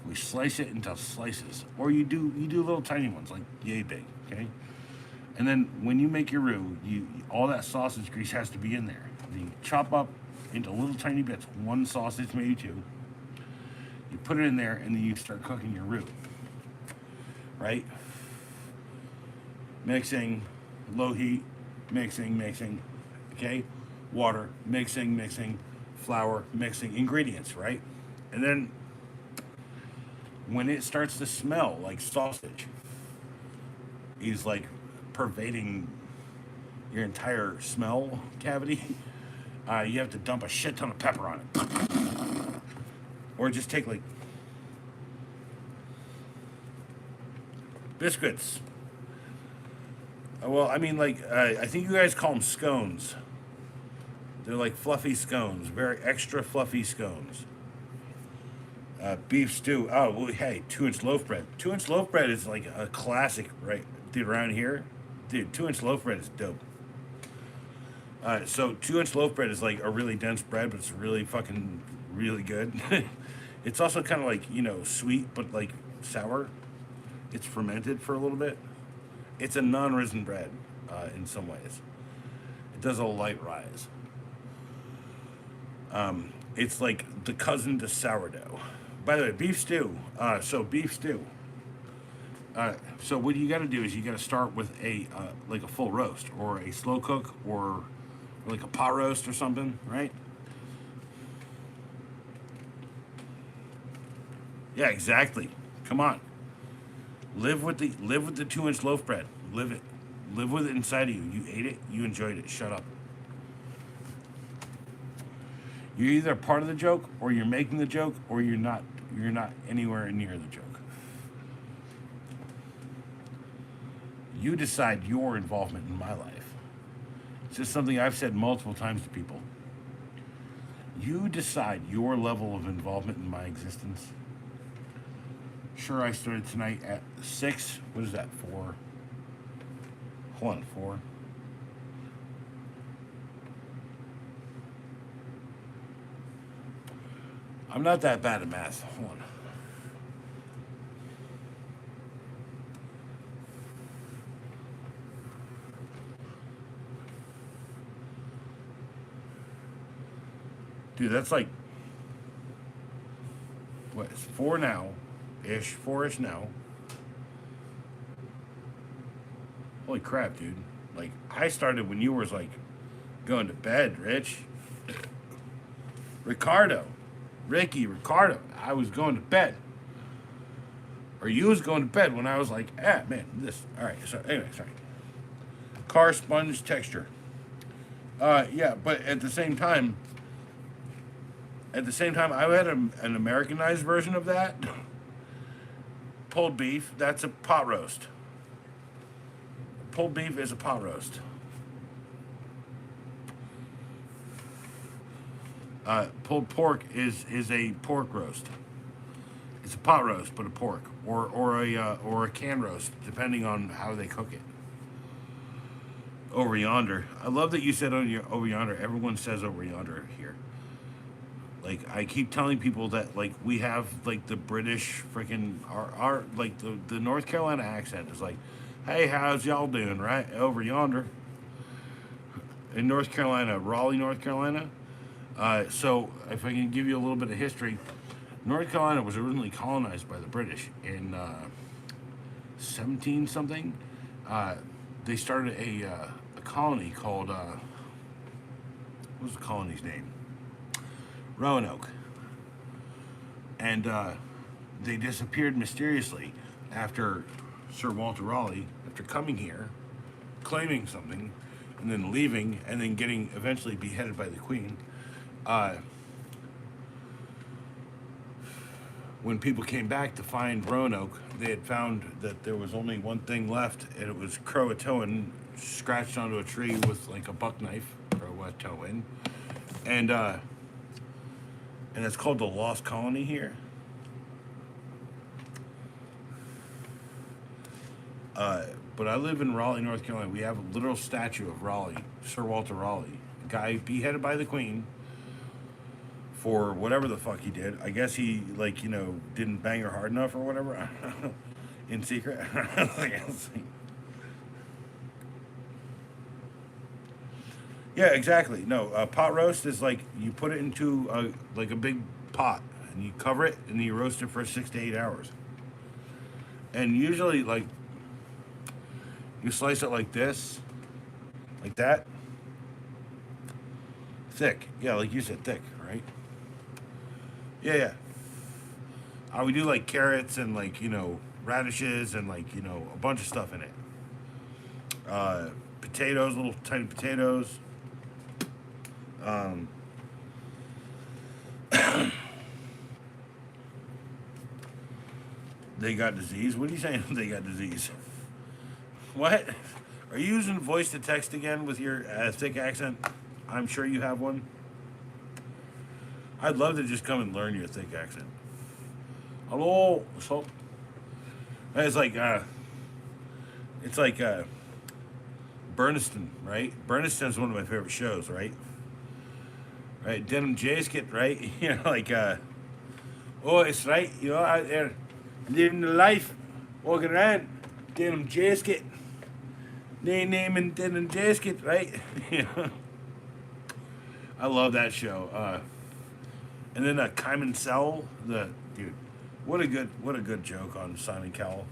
We slice it into slices, or you do little tiny ones like yay big. Okay, and then when you make your roux, all that sausage grease has to be in there. You chop up into little tiny bits, one sausage, maybe two. You put it in there, and then you start cooking your roux. Right? Mixing, low heat, mixing. Okay? Water, mixing, flour, mixing, ingredients, right? And then when it starts to smell like sausage, is like pervading your entire smell cavity, you have to dump a shit ton of pepper on it. Or just take like biscuits. Well, I mean, like, I think you guys call them scones. They're like fluffy scones, very extra fluffy scones. Beef stew. Oh, well, hey, 2-inch loaf bread. 2-inch loaf bread is like a classic, right? Dude, around here, dude, 2-inch loaf bread is dope. So 2 inch loaf bread is like a really dense bread, but it's really fucking really good. It's also kind of like sweet, but like sour. It's fermented for a little bit. It's a non-risen bread in some ways. It does a light rise. It's like the cousin to sourdough. By the way, beef stew. So beef stew. So what you got to do is you got to start with a like a full roast or a slow cook or like a pot roast or something, right? Yeah, exactly. Come on, live with the 2 inch loaf bread. Live it. Live with it inside of you. You ate it. You enjoyed it. Shut up. You're either part of the joke or you're making the joke or you're not. You're not anywhere near the joke. You decide your involvement in my life. It's just something I've said multiple times to people. You decide your level of involvement in my existence. Sure, I started tonight at 6. What is that? 4. Hold on, 4. I'm not that bad at math. Hold on. Dude, that's like, what, it's 4 now, ish, 4-ish now. Holy crap, dude. Like, I started when you was like going to bed, Rich. Ricardo. Ricardo. I was going to bed. Or you was going to bed when I was like, man, this. All right, so anyway, sorry. Car sponge texture. Yeah, but at the same time, I had an Americanized version of that. Pulled beef, that's a pot roast. Pulled beef is a pot roast. Pulled pork is a pork roast. It's a pot roast, but a pork or a can roast, depending on how they cook it. Over yonder, I love that you said over yonder. Everyone says over yonder here. Like I keep telling people that like we have like the British freaking our like the North Carolina accent is like, hey, how's y'all doing, right over yonder in North Carolina, Raleigh, North Carolina. So if I can give you a little bit of history, North Carolina was originally colonized by the British in 17 something. They started a colony called what was the colony's name? Roanoke, and they disappeared mysteriously after Sir Walter Raleigh, after coming here, claiming something, and then leaving, and then getting eventually beheaded by the Queen. Uh, when people came back to find Roanoke, they had found that there was only one thing left, and it was Croatoan scratched onto a tree with like a buck knife, Croatoan, and it's called the Lost Colony here. But I live in Raleigh, North Carolina. We have a literal statue of Raleigh, Sir Walter Raleigh, a guy beheaded by the Queen for whatever the fuck he did. I guess he didn't bang her hard enough or whatever, in secret. Yeah, exactly. No, pot roast is like you put it into a big pot and you cover it and you roast it for 6 to 8 hours. And usually, like, you slice it like this, like that, thick. Yeah, like you said, thick, right? Yeah, yeah. We do like carrots and like radishes and like a bunch of stuff in it. Potatoes, little tiny potatoes. Um, they got disease. What are you saying? They got disease. What? Are you using voice to text again with your thick accent? I'm sure you have one. I'd love to just come and learn your thick accent. Hello, so it's like Burniston, right? Burniston's one of my favorite shows, right? Right, Denim Jacket, right? You know, like, oh, it's right, you know, out there living the life, walking around, Denim Jacket, naming Denim Jacket, right? You know, I love that show. And then Kaiman Sell, the dude, what a good joke on Simon Cowell.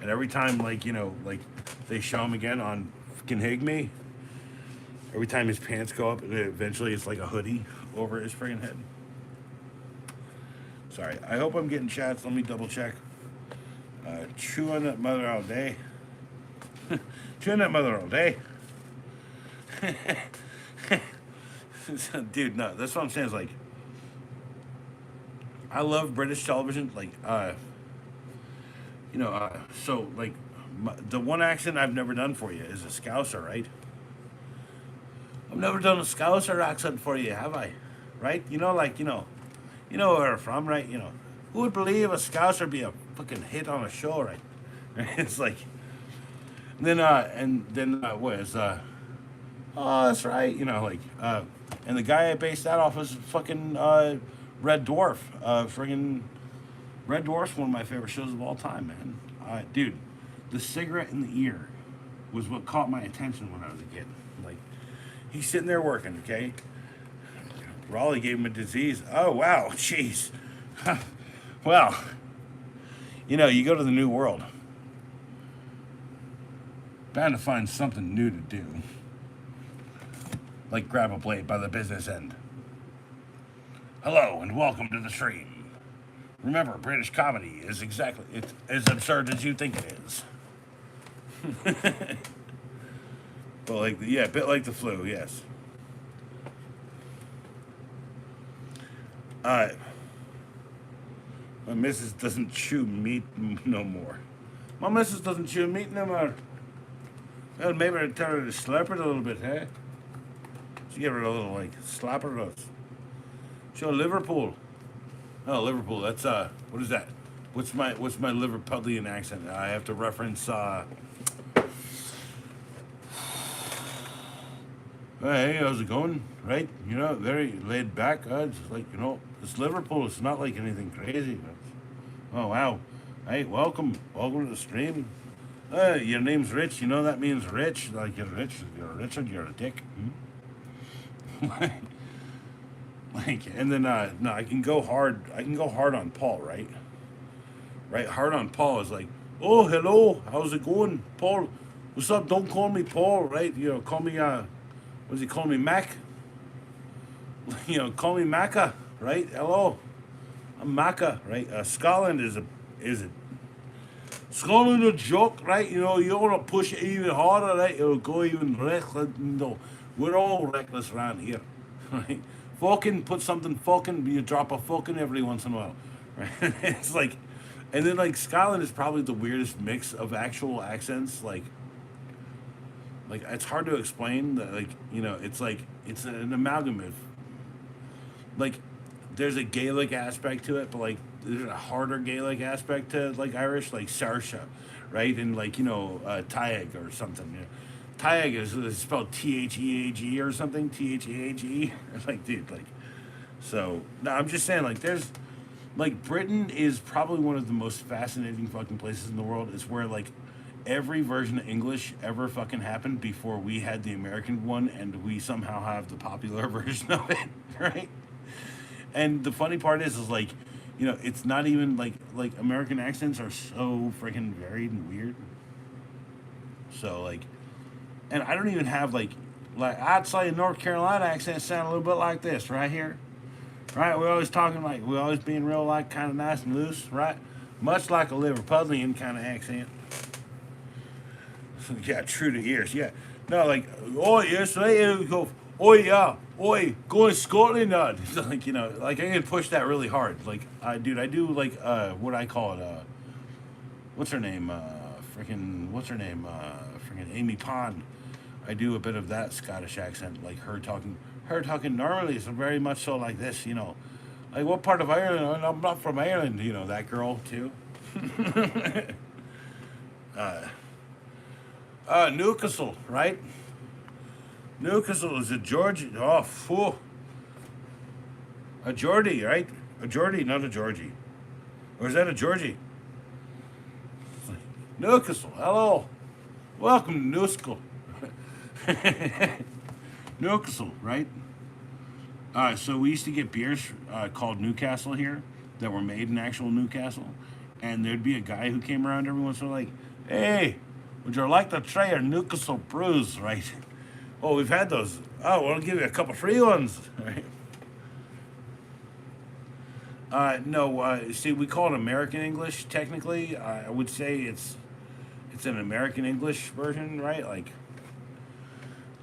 And every time, like, you know, like they show him again on fucking Higme, every time his pants go up, eventually it's like a hoodie over his friggin' head. Sorry, I hope I'm getting chats. Let me double check. Chew on that mother all day. Chew on that mother all day. Dude, no, that's what I'm saying. Is like, I love British television. Like, you know, so like, the one accent I've never done for you is a Scouser, right? I've never done a Scouser accent for you, have I? Right? You know, like, you know where I'm from, right? You know, who would believe a Scouser be a fucking hit on a show, right? It's like, and then what is oh, that's right, you know, like, and the guy I based that off was fucking Red Dwarf, friggin' Red Dwarf's one of my favorite shows of all time, man. Dude, the cigarette in the ear was what caught my attention when I was a kid. Like, he's sitting there working, okay? Raleigh gave him a disease. Oh, wow, jeez. Well, you know, you go to the new world. Bound to find something new to do. Like grab a blade by the business end. Hello, and welcome to the stream. Remember, British comedy is exactly it's as absurd as you think it is. But like, yeah, a bit like the flu, yes. My missus doesn't chew meat no more. My missus doesn't chew meat no more. Well, maybe I'd tell her to slap it a little bit, eh? She give her a little, like, slapper dose. Show Liverpool. Oh, Liverpool, that's, what is that? What's my Liverpudlian accent? I have to reference, hey, how's it going? Right? You know, very laid back. It's like, you know, it's Liverpool. It's not like anything crazy. Oh, wow. Hey, welcome. Welcome to the stream. Your name's Rich. You know that means rich. Like, you're rich. You're rich and you're a dick. Like, and then, no, I can go hard. I can go hard on Paul, right? Right? Hard on Paul is like, oh, hello. How's it going? Paul, what's up? Don't call me Paul, right? You know, call me, what does he call me? Mac? You know, call me Macca, right? Hello. I'm Macca, right? Scotland is a Scotland a joke, right? You know, you want to push it even harder, right? It'll go even reckless. No, we're all reckless around here, right? Fucking put something fucking, you drop a fucking every once in a while, right? It's like, and then like Scotland is probably the weirdest mix of actual accents, like it's hard to explain that, like, you know, it's like it's an amalgam of, like, there's a Gaelic aspect to it, but like there's a harder Gaelic aspect to like Irish, like Saoirse, right? And like, you know, Taig or something. You know. Taig is spelled Theag or something, Theag. It's like, dude, like, so no, I'm just saying, like, there's like Britain is probably one of the most fascinating fucking places in the world. It's where like every version of English ever fucking happened before we had the American one, and we somehow have the popular version of it, right? And the funny part is like, you know, it's not even like American accents are so freaking varied and weird. So like, and I don't even have like I'd say a North Carolina accent sound a little bit like this right here, right? We're always talking like we're always being real like kind of nice and loose, right? Much like a Liverpudlian kind of accent. Yeah, true to ears. Yeah, no, like, oh yes, right. Go, oh yeah, oi, go to Scotland. It's like, you know, like I can push that really hard. Like, I do like what I call it. What's her name? What's her name? Freaking Amy Pond. I do a bit of that Scottish accent, like her talking normally is very much so like this, you know. Like, what part of Ireland? I'm not from Ireland, you know, that girl too. Newcastle, right? Newcastle is a Georgie. Oh, fool. A Geordie, right? A Geordie, not a Georgie. Or is that a Georgie? Newcastle, hello. Welcome to Newcastle. Newcastle, right? So we used to get beers called Newcastle here that were made in actual Newcastle. And there'd be a guy who came around every once in a while like, hey, would you like to try our Newcastle brews, right? Oh, we've had those. Oh, we'll give you a couple free ones. Right? No, see, we call it American English. Technically, I would say it's an American English version, right?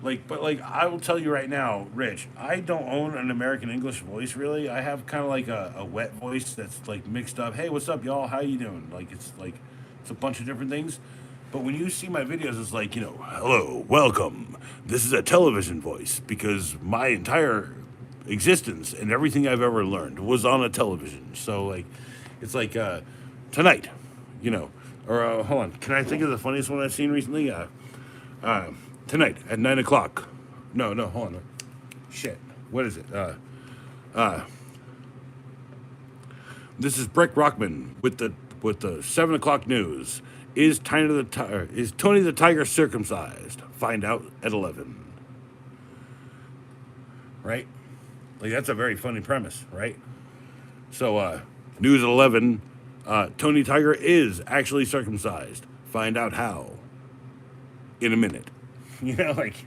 But I will tell you right now, Rich, I don't own an American English voice really. I have kind of like a wet voice that's like mixed up. Hey, what's up, y'all? How you doing? It's a bunch of different things. But when you see my videos, it's like, hello, welcome. This is a television voice because my entire existence and everything I've ever learned was on a television. So it's like tonight, or hold on. Can I think of the funniest one I've seen recently? Tonight at 9 o'clock. No, hold on. Shit. What is it? This is Breck Rockman with the 7 o'clock news. Is Tony the Tiger circumcised? Find out at 11. Right? Like that's a very funny premise, right? So news at 11. Tony Tiger is actually circumcised. Find out how. In a minute. Dude, like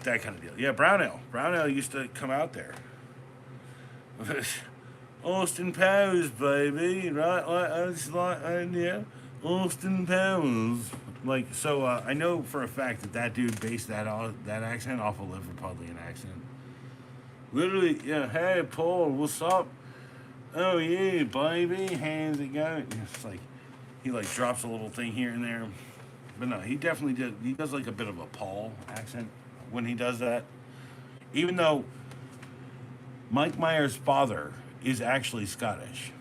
that kind of deal. Yeah, Brown Ale used to come out there. Austin Powers, baby, right? Yeah, Austin Powers. I know for a fact that dude based that accent off a Liverpudlian accent. Literally, yeah. Hey, Paul, what's up? Oh yeah, baby, how's it going? It's like he drops a little thing here and there, but no, he definitely did. He does like a bit of a Paul accent when he does that, even though Mike Myers' father is actually Scottish,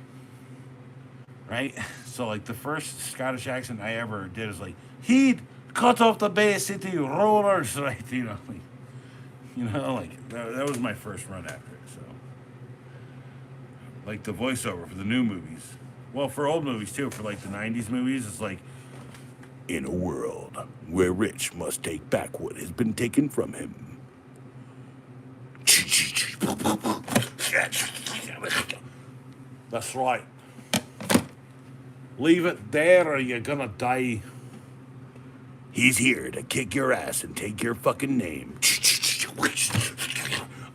right? So the first Scottish accent I ever did is he'd cut off the Bay City Rollers, right? That was my first run after it. So the voiceover for the new movies, well, for old movies too, for the '90s movies, it's in a world where Rich must take back what has been taken from him. That's right. Leave it there or you're gonna die. He's here to kick your ass and take your fucking name.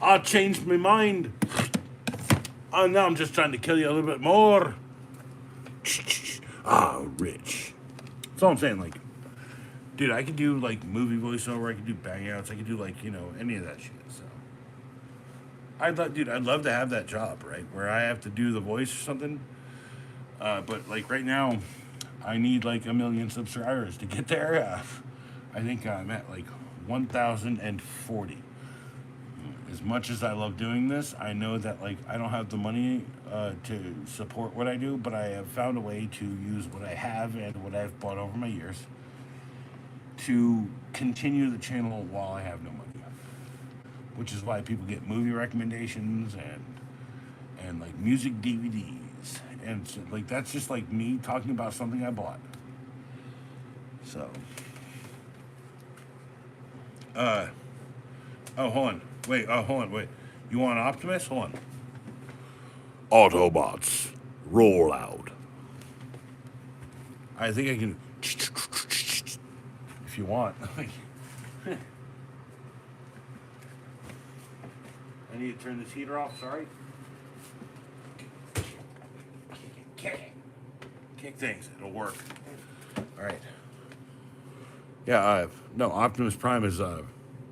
I changed my mind. And now I'm just trying to kill you a little bit more. Rich. That's all I'm saying. Dude, I can do movie voiceover. I can do bang-outs. I can do any of that shit. So I'd love to have that job, right, where I have to do the voice or something. But right now, I need 1 million subscribers to get there. I think I'm at 1,040. As much as I love doing this, I know that I don't have the money to support what I do, but I have found a way to use what I have and what I've bought over my years to continue the channel while I have no money. Which is why people get movie recommendations and music DVDs, and that's just me talking about something I bought. So, hold on, wait. You want Optimus? Hold on. Autobots, roll out. I think I can, if you want. I need to turn this heater off, sorry. Kick things, it'll work. Alright. Yeah, no, Optimus Prime is,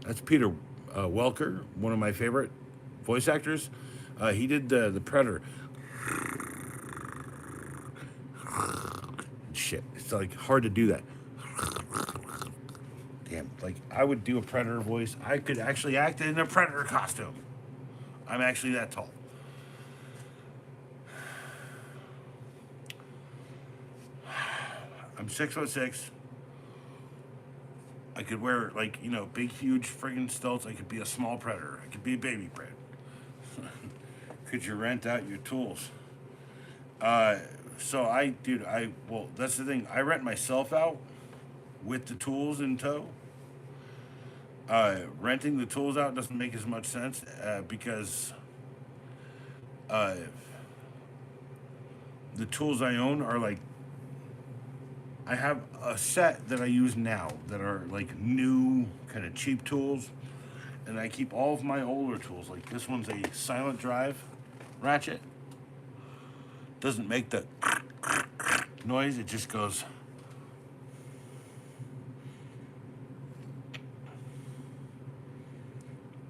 that's Peter Welker, one of my favorite voice actors. He did the Predator. Shit, it's hard to do that. Damn, I would do a Predator voice. I could actually act in a Predator costume. I'm actually that tall. 6'6". I could wear like big, huge friggin' stilts. I could be a small predator. I could be a baby pred. Could you rent out your tools? Uh, well, that's the thing. I rent myself out with the tools in tow. Renting the tools out doesn't make as much sense because uh, the tools I own are like I have a set that I use now that are like new, kind of cheap tools, and I keep all of my older tools. Like this one's a silent drive ratchet. Doesn't make the noise. It just goes.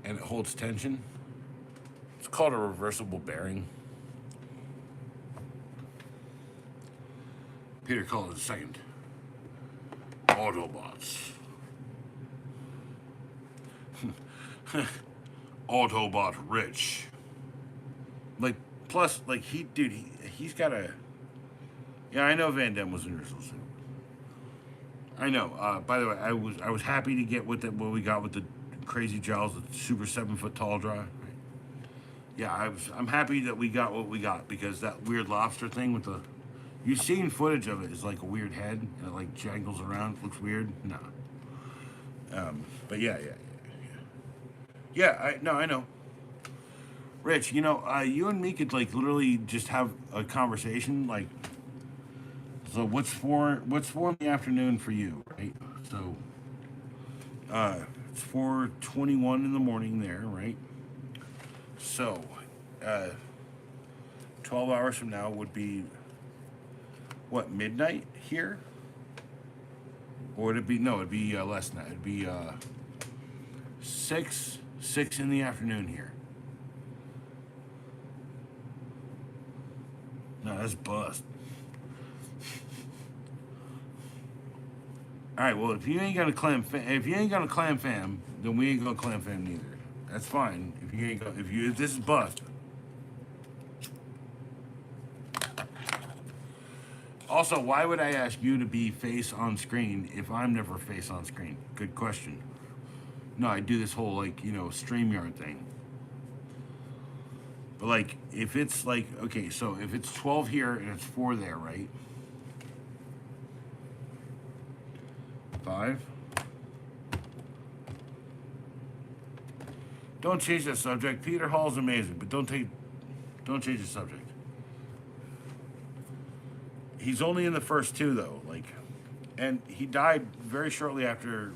And it holds tension. It's called a reversible bearing. Peter called it a second. Autobots. Autobot Rich. Like, plus, like, he's got a. Yeah, I know Van Damme was in Universal Suit. I know. By the way, I was happy to get what we got with the crazy Giles, the super 7 foot tall draw. Yeah, I'm happy that we got what we got because that weird lobster thing with the. You've seen footage of it. It's like a weird head and it like jangles around. Looks weird. No. But yeah. I know. Rich, you and me could like literally just have a conversation. Like, so what's four in the afternoon for you, right? So, it's 4:21 in the morning there, right? So, uh, 12 hours from now would be what, midnight here? Or would it be, no, it'd be less than that. It'd be 6 in the afternoon here. No, that's bust. All right, well, if you ain't gonna clam fam, then we ain't gonna clam fam neither. That's fine. If this is bust. Also, why would I ask you to be face on screen if I'm never face on screen? Good question. No, I do this whole like StreamYard thing. But like, if it's like, okay, so if it's 12 here and it's 4 there, right? 5. Don't change the subject. Peter Hall's amazing, but don't change the subject. He's only in the first 2 though, like, and he died very shortly after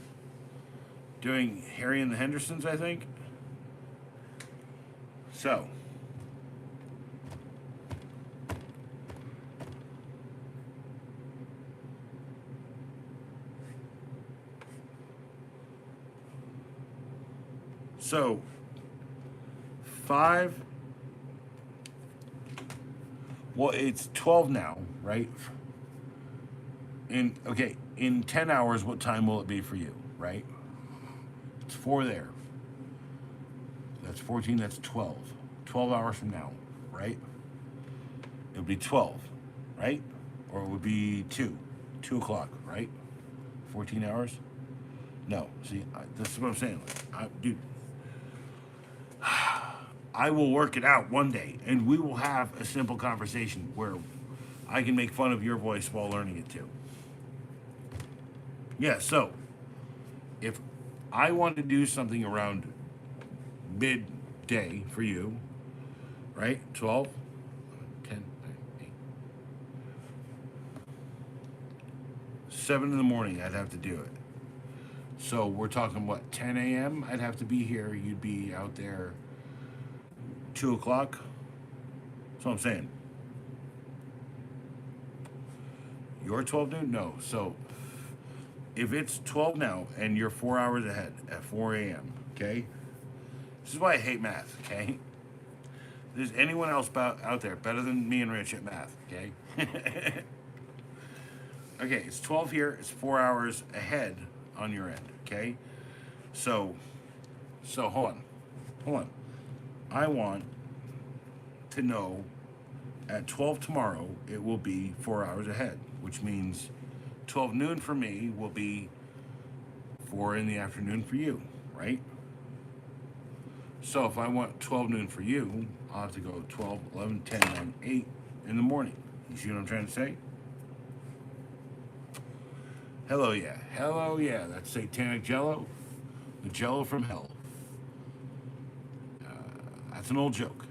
doing Harry and the Hendersons, I think. So. So, 5. Well, it's 12 now, right? In 10 hours, what time will it be for you, right? It's 4 there. That's 14, that's 12. 12 hours from now, right? It would be 12, right? Or it would be 2 o'clock, right? 14 hours? No, see, this is what I'm saying. Dude, I will work it out one day, and we will have a simple conversation where I can make fun of your voice while learning it too. Yeah, so if I want to do something around midday for you, right? 12, 10, 8, 7 in the morning, I'd have to do it. So we're talking, what, 10 a.m.? I'd have to be here. You'd be out there 2 o'clock. That's what I'm saying. You're 12 noon? No. So if it's 12 now and you're 4 hours ahead at 4 a.m., okay? This is why I hate math, okay? There's anyone else out there better than me and Rich at math, okay? Okay, it's 12 here. It's 4 hours ahead on your end, okay? So hold on. I want to know at 12 tomorrow it will be 4 hours ahead, which means 12 noon for me will be 4 in the afternoon for you, right? So if I want 12 noon for you, I'll have to go 12, 11, 10, 9, 8 in the morning. You see what I'm trying to say? Hello, yeah. Hello, yeah. That's satanic jello. The jello from hell. That's an old joke.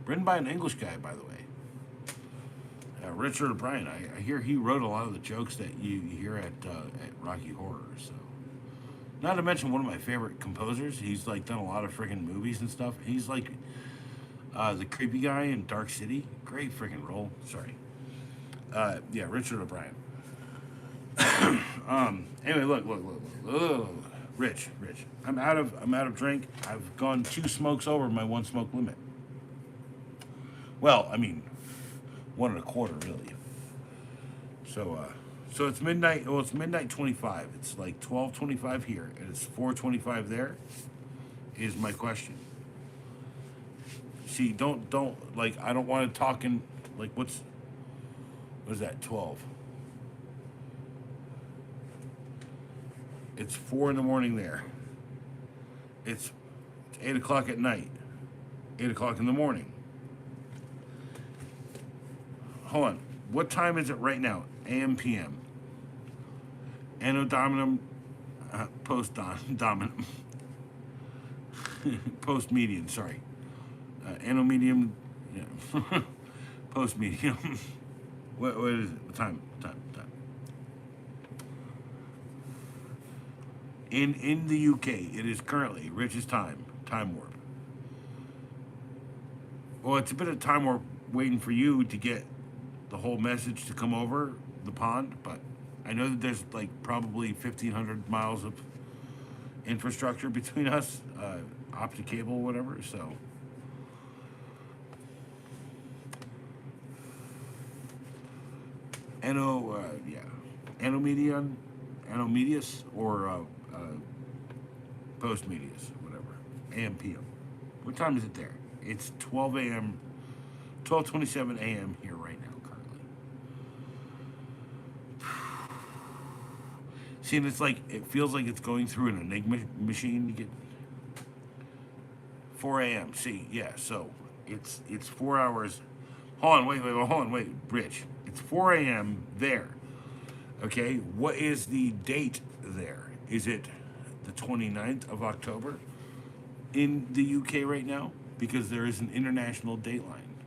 Written by an English guy, by the way. Richard O'Brien. I hear he wrote a lot of the jokes that you hear at Rocky Horror. So, not to mention one of my favorite composers. He's like done a lot of freaking movies and stuff. He's like the creepy guy in Dark City. Great freaking role. Sorry. Yeah, Richard O'Brien. Anyway, look. Rich. I'm out of drink. I've gone 2 smokes over my 1 smoke limit. Well, I mean, 1 1/4 really. So it's midnight. Well, it's midnight 25. It's like 12:25 here, and it's 4:25 there. Is my question. See, don't like. I don't want to talk in like what is that? 12. It's 4 in the morning there. It's 8 o'clock at night. 8 o'clock in the morning. Hold on. What time is it right now? AM, PM. Anno Dominum, post Dominum. Post median, sorry. Anno medium, yeah. Post medium. What is it? What time? In the UK, it is currently Rich's time warp. Well, it's a bit of time warp waiting for you to get the whole message to come over the pond, but I know that there's like probably 1,500 miles of infrastructure between us, optic cable, whatever. So, Anomedius, or Post Medius, whatever, AM, PM. What time is it there? It's 12 a.m., 12:27 a.m. here right now, currently. See, and it's like, it feels like it's going through an Enigma machine to get 4 a.m. See, yeah, so it's 4 hours. Hold on, wait, Rich. It's 4 a.m. there. Okay, what is the date there? Is it the 29th of October in the UK right now? Because there is an international dateline.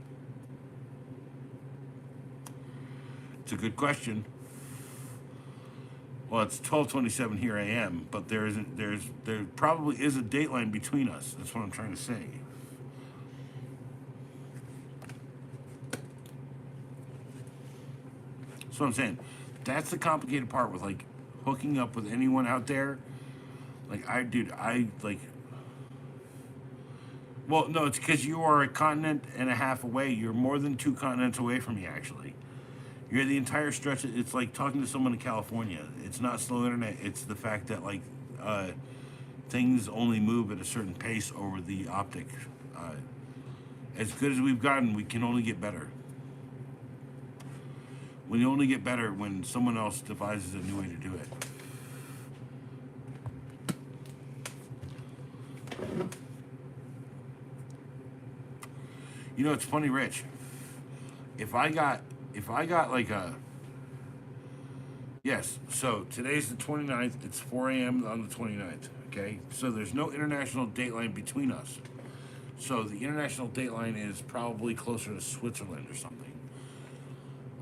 It's a good question. Well, it's 12:27 here AM, but there probably is a dateline between us. That's what I'm trying to say. That's what I'm saying. That's the complicated part with like hooking up with anyone out there. Like I like. Well, no, it's because you are a continent and a half away. You're more than 2 continents away from me, actually. You're the entire stretch. It's like talking to someone in California. It's not slow internet. It's the fact that like things only move at a certain pace over the optic. As good as we've gotten, we can only get better. We only get better when someone else devises a new way to do it. You know, it's funny, Rich. If I got like a yes, so today's the 29th, it's 4 a.m. on the 29th, okay? So there's no international dateline between us. So the international dateline is probably closer to Switzerland or something.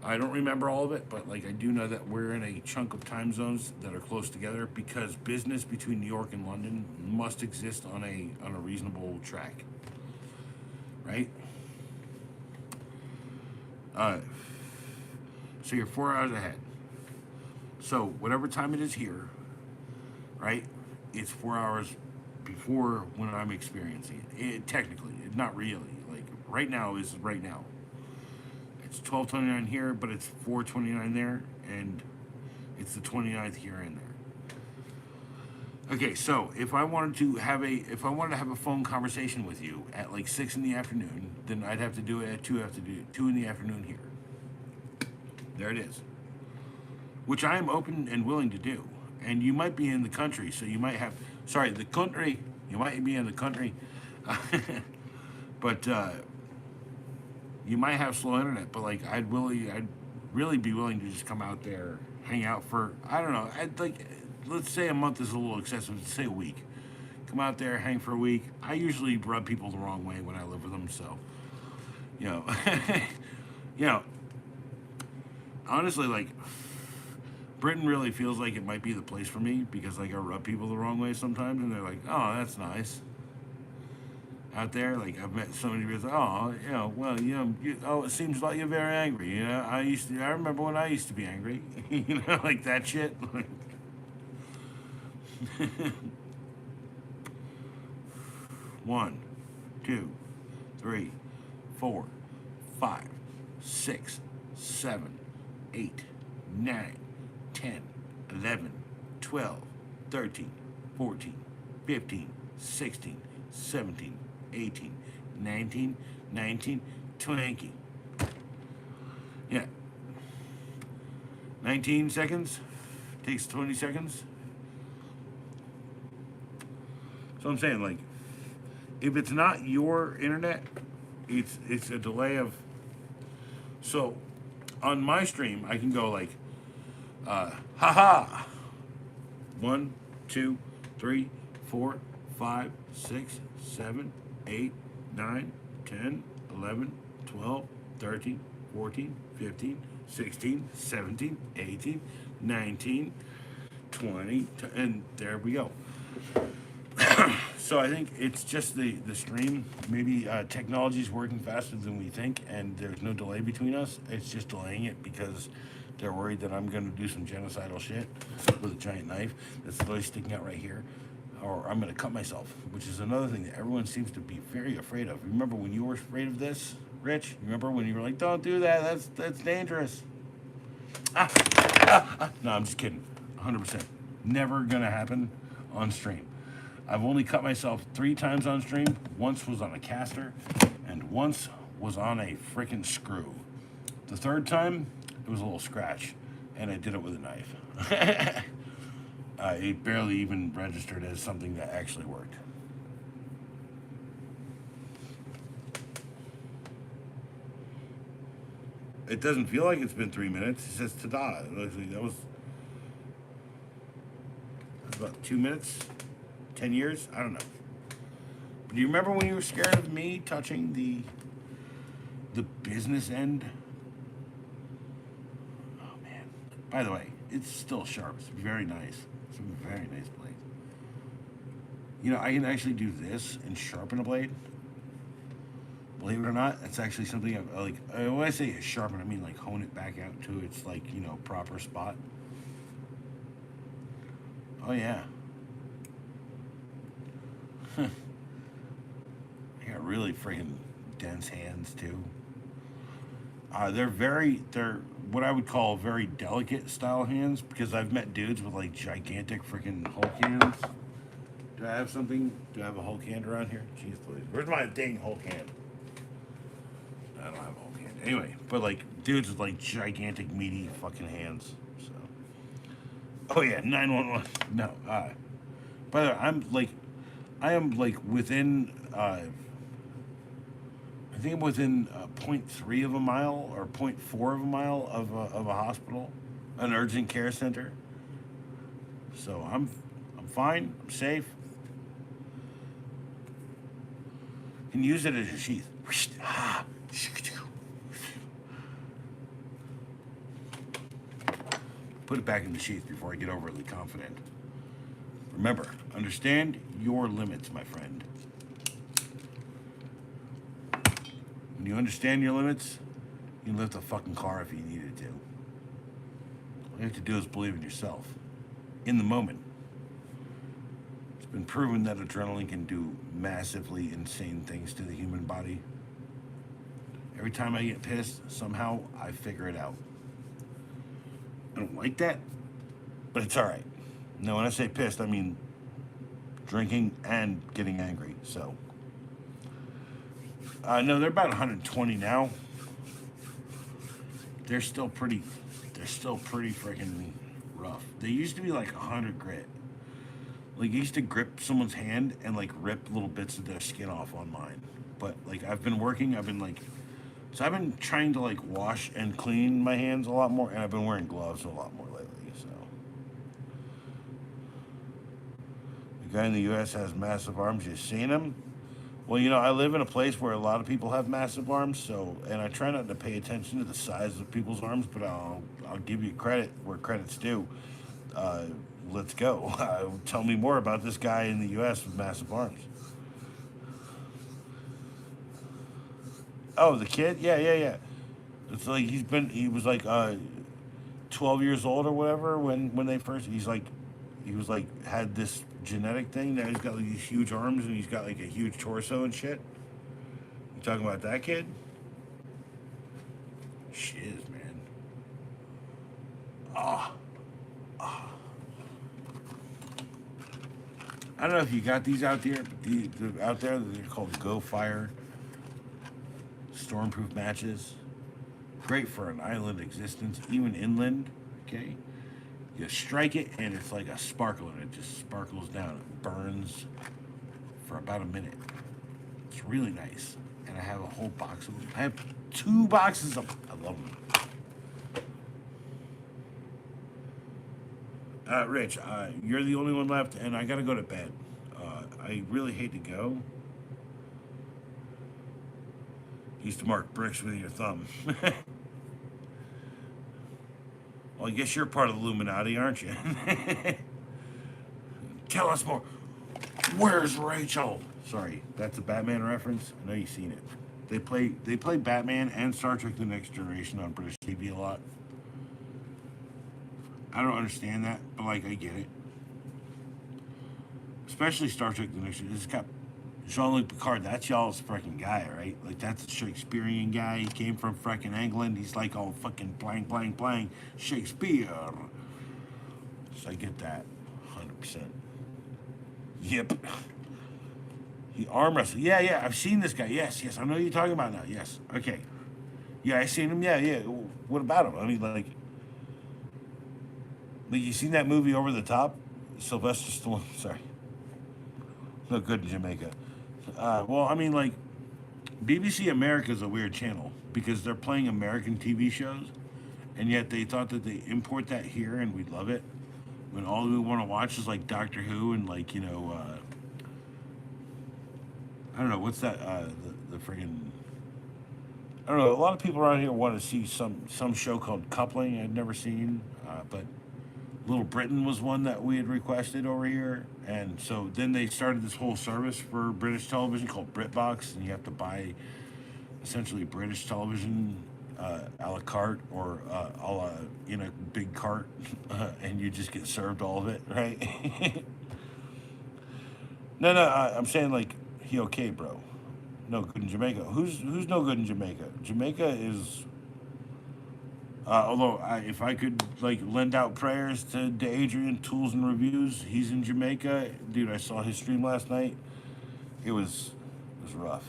I don't remember all of it, but like I do know that we're in a chunk of time zones that are close together because business between New York and London must exist on a reasonable track. Right? So you're 4 hours ahead. So whatever time it is here, right? It's 4 hours before when I'm experiencing it. Technically, not really. Like right now is right now. It's 12:29 here, but it's 4:29 there, and it's the 29th here and there. Okay, so if I wanted to have a phone conversation with you at like 6 in the afternoon, then I'd have to do it at 2 in the afternoon here. There it is. which I am open and willing to do. And you might be in the country, so you might have, sorry, the country, you might be in the country, but you might have slow internet. But like, I'd really be willing to just come out there, hang out for, I don't know, I'd like, let's say a month is a little excessive, let's say a week. Come out there, hang for a week. I usually rub people the wrong way when I live with them, so, you know, you know, honestly, like, Britain really feels like it might be the place for me because like I rub people the wrong way sometimes, and they're like, "Oh, that's nice." Out there, like I've met so many people. Oh, you know, well, oh, it seems like you're very angry. You know, I remember when I used to be angry. You know, like that shit. One, two, three, 4, 5, 6, 7, 8, 9, 10, 11, 12, 13, 14, 15, 16, 17, 18, 19, 20. Yeah. 19 seconds. Takes 20 seconds. So I'm saying, like, if it's not your internet, it's a delay of. So on my stream, I can go like, haha. 1, 2, 3, 4, 5, 6, 7, 8, 9, 10, 11, 12, 13, 14, 15, 16, 17, 18, 19, 20, and there we go. So I think it's just the stream. Maybe technology's working faster than we think, and there's no delay between us. It's just delaying it because they're worried that I'm going to do some genocidal shit with a giant knife that's literally sticking out right here, or I'm going to cut myself, which is another thing that everyone seems to be very afraid of. Remember when you were afraid of this, Rich? Remember when you were like, "Don't do that. That's dangerous." No, I'm just kidding. 100%. Never gonna happen on stream. I've only cut myself 3 times on stream. Once was on a caster, and once was on a freaking screw. The third time, it was a little scratch, and I did it with a knife. It barely even registered as something that actually worked. It doesn't feel like it's been 3 minutes. It says ta-da. That was about 2 minutes. 10 years? I don't know. But do you remember when you were scared of me touching the business end? Oh man. By the way, it's still sharp. It's very nice. It's a very nice blade. You know, I can actually do this and sharpen a blade. Believe it or not, that's actually something I like. When I say sharpen, I mean like hone it back out to its like, you know, proper spot. Oh yeah. I got really freaking dense hands too. They're what I would call very delicate style hands because I've met dudes with like gigantic freaking Hulk hands. Do I have something? Do I have a Hulk hand around here? Jeez, please. Where's my dang Hulk hand? I don't have a Hulk hand. Anyway, but like dudes with like gigantic meaty fucking hands. So. Oh yeah, 911. No. By the way, I am like within, I think I'm within 0.3 of a mile or 0.4 of a mile of a hospital, an urgent care center. So I'm fine. I'm safe. You can use it as a sheath. Put it back in the sheath before I get overly confident. Remember, understand your limits, my friend. When you understand your limits, you can lift a fucking car if you needed to. All you have to do is believe in yourself. In the moment. It's been proven that adrenaline can do massively insane things to the human body. Every time I get pissed, somehow I figure it out. I don't like that, but it's all right. Now, when I say pissed, I mean drinking and getting angry. So, no, they're about 120 now. They're still pretty they're still pretty freaking rough. They used to be like 100 grit. Like, I used to grip someone's hand and like rip little bits of their skin off on mine. But like, I've been working. I've been like, so I've been trying to like wash and clean my hands a lot more, and I've been wearing gloves a lot more lately. So the guy in the U.S. has massive arms. You seen him? Well, I live in a place where a lot of people have massive arms, so and I try not to pay attention to the size of people's arms, but I'll give you credit where credit's due. Uh, let's go. Tell me more about this guy in the U.S. with massive arms. Oh, the kid? Yeah, yeah, yeah. It's like he was like 12 years old or whatever when they first. He was like had this genetic thing that he's got like these huge arms and he's got like a huge torso and shit. You talking about that kid? Shiz, man. Ah, I don't know if you got these out there, but out there they're called Go Fire Stormproof matches. Great for an island existence, even inland. Okay, you strike it and it's like a sparkle, and it just sparkles down. It burns for about a minute. It's really nice, and I have a whole box of them. I have 2 boxes of them. I love them. Rich, you're the only one left, and I gotta go to bed. I really hate to go. You used to mark bricks with your thumb. Well, I guess you're part of the Illuminati, aren't you? Tell us more. Where's Rachel? Sorry, that's a Batman reference. I know you've seen it. They play Batman and Star Trek: The Next Generation on British TV a lot. I don't understand that, but like I get it. Especially Star Trek: The Next Generation. It's got Jean-Luc Picard. That's y'all's freaking guy, right? Like that's a Shakespearean guy. He came from freaking England. He's like all fucking blank Shakespeare. So I get that, 100%. Yep. He arm wrestled. Yeah, yeah. I've seen this guy. Yes, yes. I know who you're talking about now. Yes. Okay. Yeah, I seen him. Yeah, yeah. What about him? I mean, like you seen that movie Over the Top? Sylvester Stallone. Sorry. No good in Jamaica. Well, I mean, like, BBC America is a weird channel because they're playing American TV shows, and yet they thought that they import that here and we'd love it. When all we want to watch is like Doctor Who and like I don't know what's that the friggin' I don't know. A lot of people around here want to see some show called Coupling I'd never seen, but Little Britain was one that we had requested over here, and so then they started this whole service for British television called BritBox, and you have to buy essentially British television a la carte or a la in a big cart, and you just get served all of it, right? No, no, I'm saying like he okay, bro. No good in Jamaica. Who's no good in Jamaica? Jamaica is. Although if I could like lend out prayers to Adrian Tools and Reviews, he's in Jamaica, dude. I saw his stream last night. It was rough.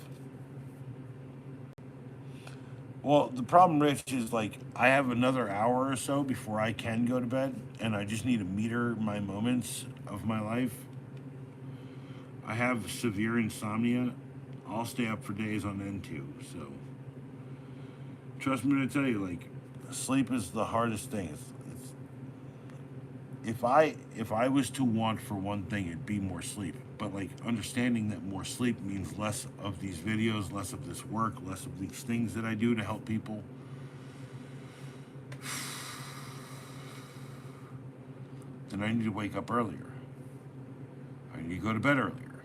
Well, the problem, Rich, is like I have another hour or so before I can go to bed, and I just need to meter my moments of my life. I have severe insomnia. I'll stay up for days on end too. So trust me when I tell you, like sleep is the hardest thing. If I was to want for one thing, it'd be more sleep. But like understanding that more sleep means less of these videos, less of this work, less of these things that I do to help people. Then I need to wake up earlier. I need to go to bed earlier.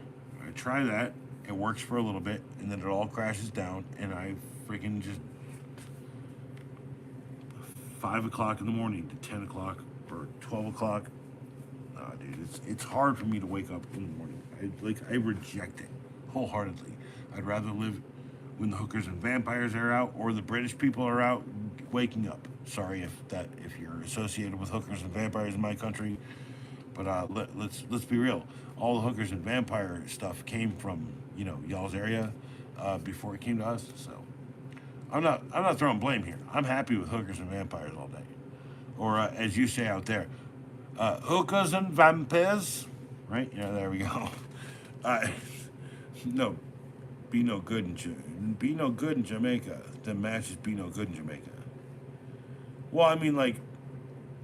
I try that. It works for a little bit, and then it all crashes down, and I freaking just 5 o'clock in the morning to 10 o'clock or 12 o'clock. Dude, it's hard for me to wake up in the morning. I reject it wholeheartedly. I'd rather live when the hookers and vampires are out or the British people are out waking up. Sorry if you're associated with hookers and vampires in my country, but let's be real. All the hookers and vampire stuff came from y'all's area before it came to us. So I'm not throwing blame here. I'm happy with hookers and vampires all day. or as you say out there, hookers and vampires, right? Yeah, there we go. Uh, no, be no good in Jamaica. The matches be no good in Jamaica. Well, I mean, like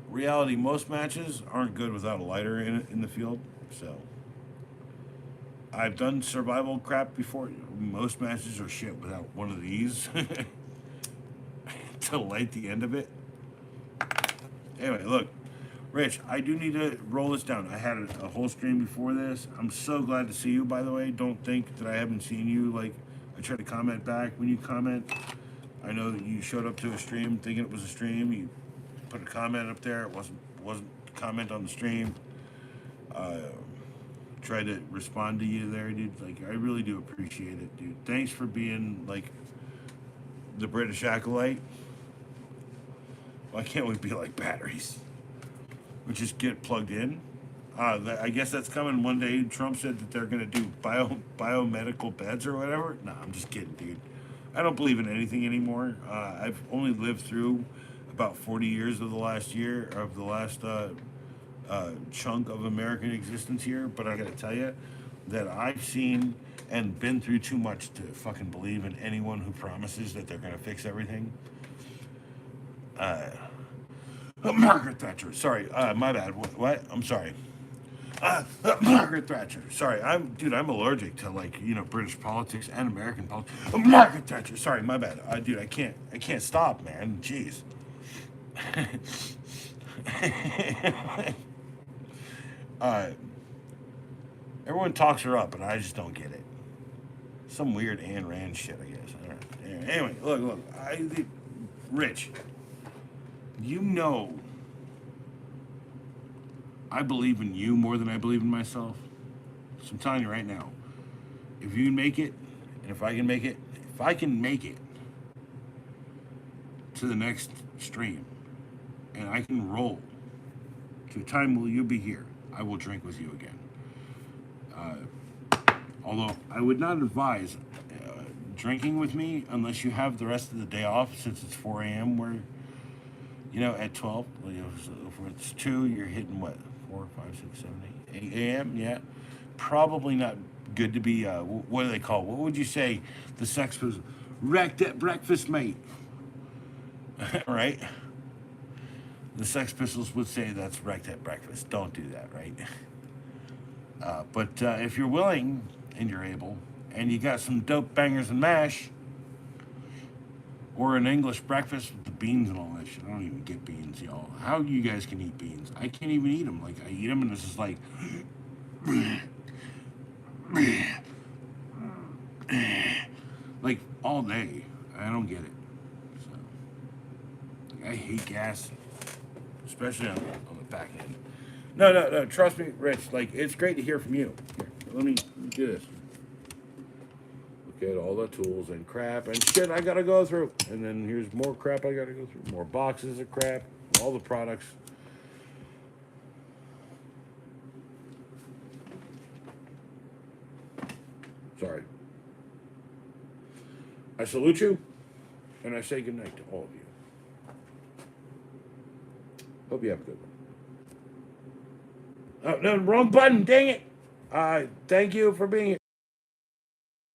reality, most matches aren't good without a lighter in the field. So I've done survival crap before. Most matches are shit without one of these to light the end of it. Anyway, look, Rich, I do need to roll this down. I had a whole stream before this. I'm so glad to see you, by the way. Don't think that I haven't seen you. Like, I try to comment back when you comment. I know that you showed up to a stream thinking it was a stream. You put a comment up there. It wasn't a comment on the stream. Tried to respond to you there, dude. Like, I really do appreciate it, dude. Thanks for being like the British acolyte. Why can't we be like batteries? We just get plugged in. I guess that's coming one day. Trump said that they're gonna do biomedical beds or whatever. Nah, I'm just kidding, dude. I don't believe in anything anymore. I've only lived through about 40 years of the last chunk of American existence here, but I gotta tell you that I've seen and been through too much to fucking believe in anyone who promises that they're gonna fix everything. Margaret Thatcher. Sorry, my bad. What? I'm sorry. Margaret Thatcher. Sorry, I'm allergic to British politics and American politics. Margaret Thatcher. Sorry, my bad. Dude, I can't stop, man. Jeez. uh, Everyone talks her up, but I just don't get it. Some weird Ayn Rand shit, I guess. All right. Anyway, look. Rich, you know, I believe in you more than I believe in myself. So I'm telling you right now, if you can make it, and if I can make it to the next stream, and I can roll to a time where you'll be here, I will drink with you again. Although I would not advise drinking with me unless you have the rest of the day off, since it's 4 a.m. where, at 12, if it's 2, you're hitting what, 4, 5, 6, 7, 8 a.m., yeah. Probably not good to be, what do they call, what would you say the Sex Pistols, wrecked at breakfast, mate, right? The Sex Pistols would say that's wrecked at breakfast. Don't do that, right? But if you're willing and you're able, and you got some dope bangers and mash, or an English breakfast with the beans and all that shit. I don't even get beans, y'all. How you guys can eat beans? I can't even eat them. Like, I eat them and it's just like, like all day. I don't get it. So, I hate gas, especially on the back end. No. Trust me, Rich. Like, it's great to hear from you. Here, let me do this. Look at all the tools and crap and shit I gotta go through. And then here's more crap I gotta go through. More boxes of crap. All the products. Sorry. I salute you, and I say goodnight to all of you. Hope you have a good one. Oh, no, wrong button, dang it. Thank you for being here.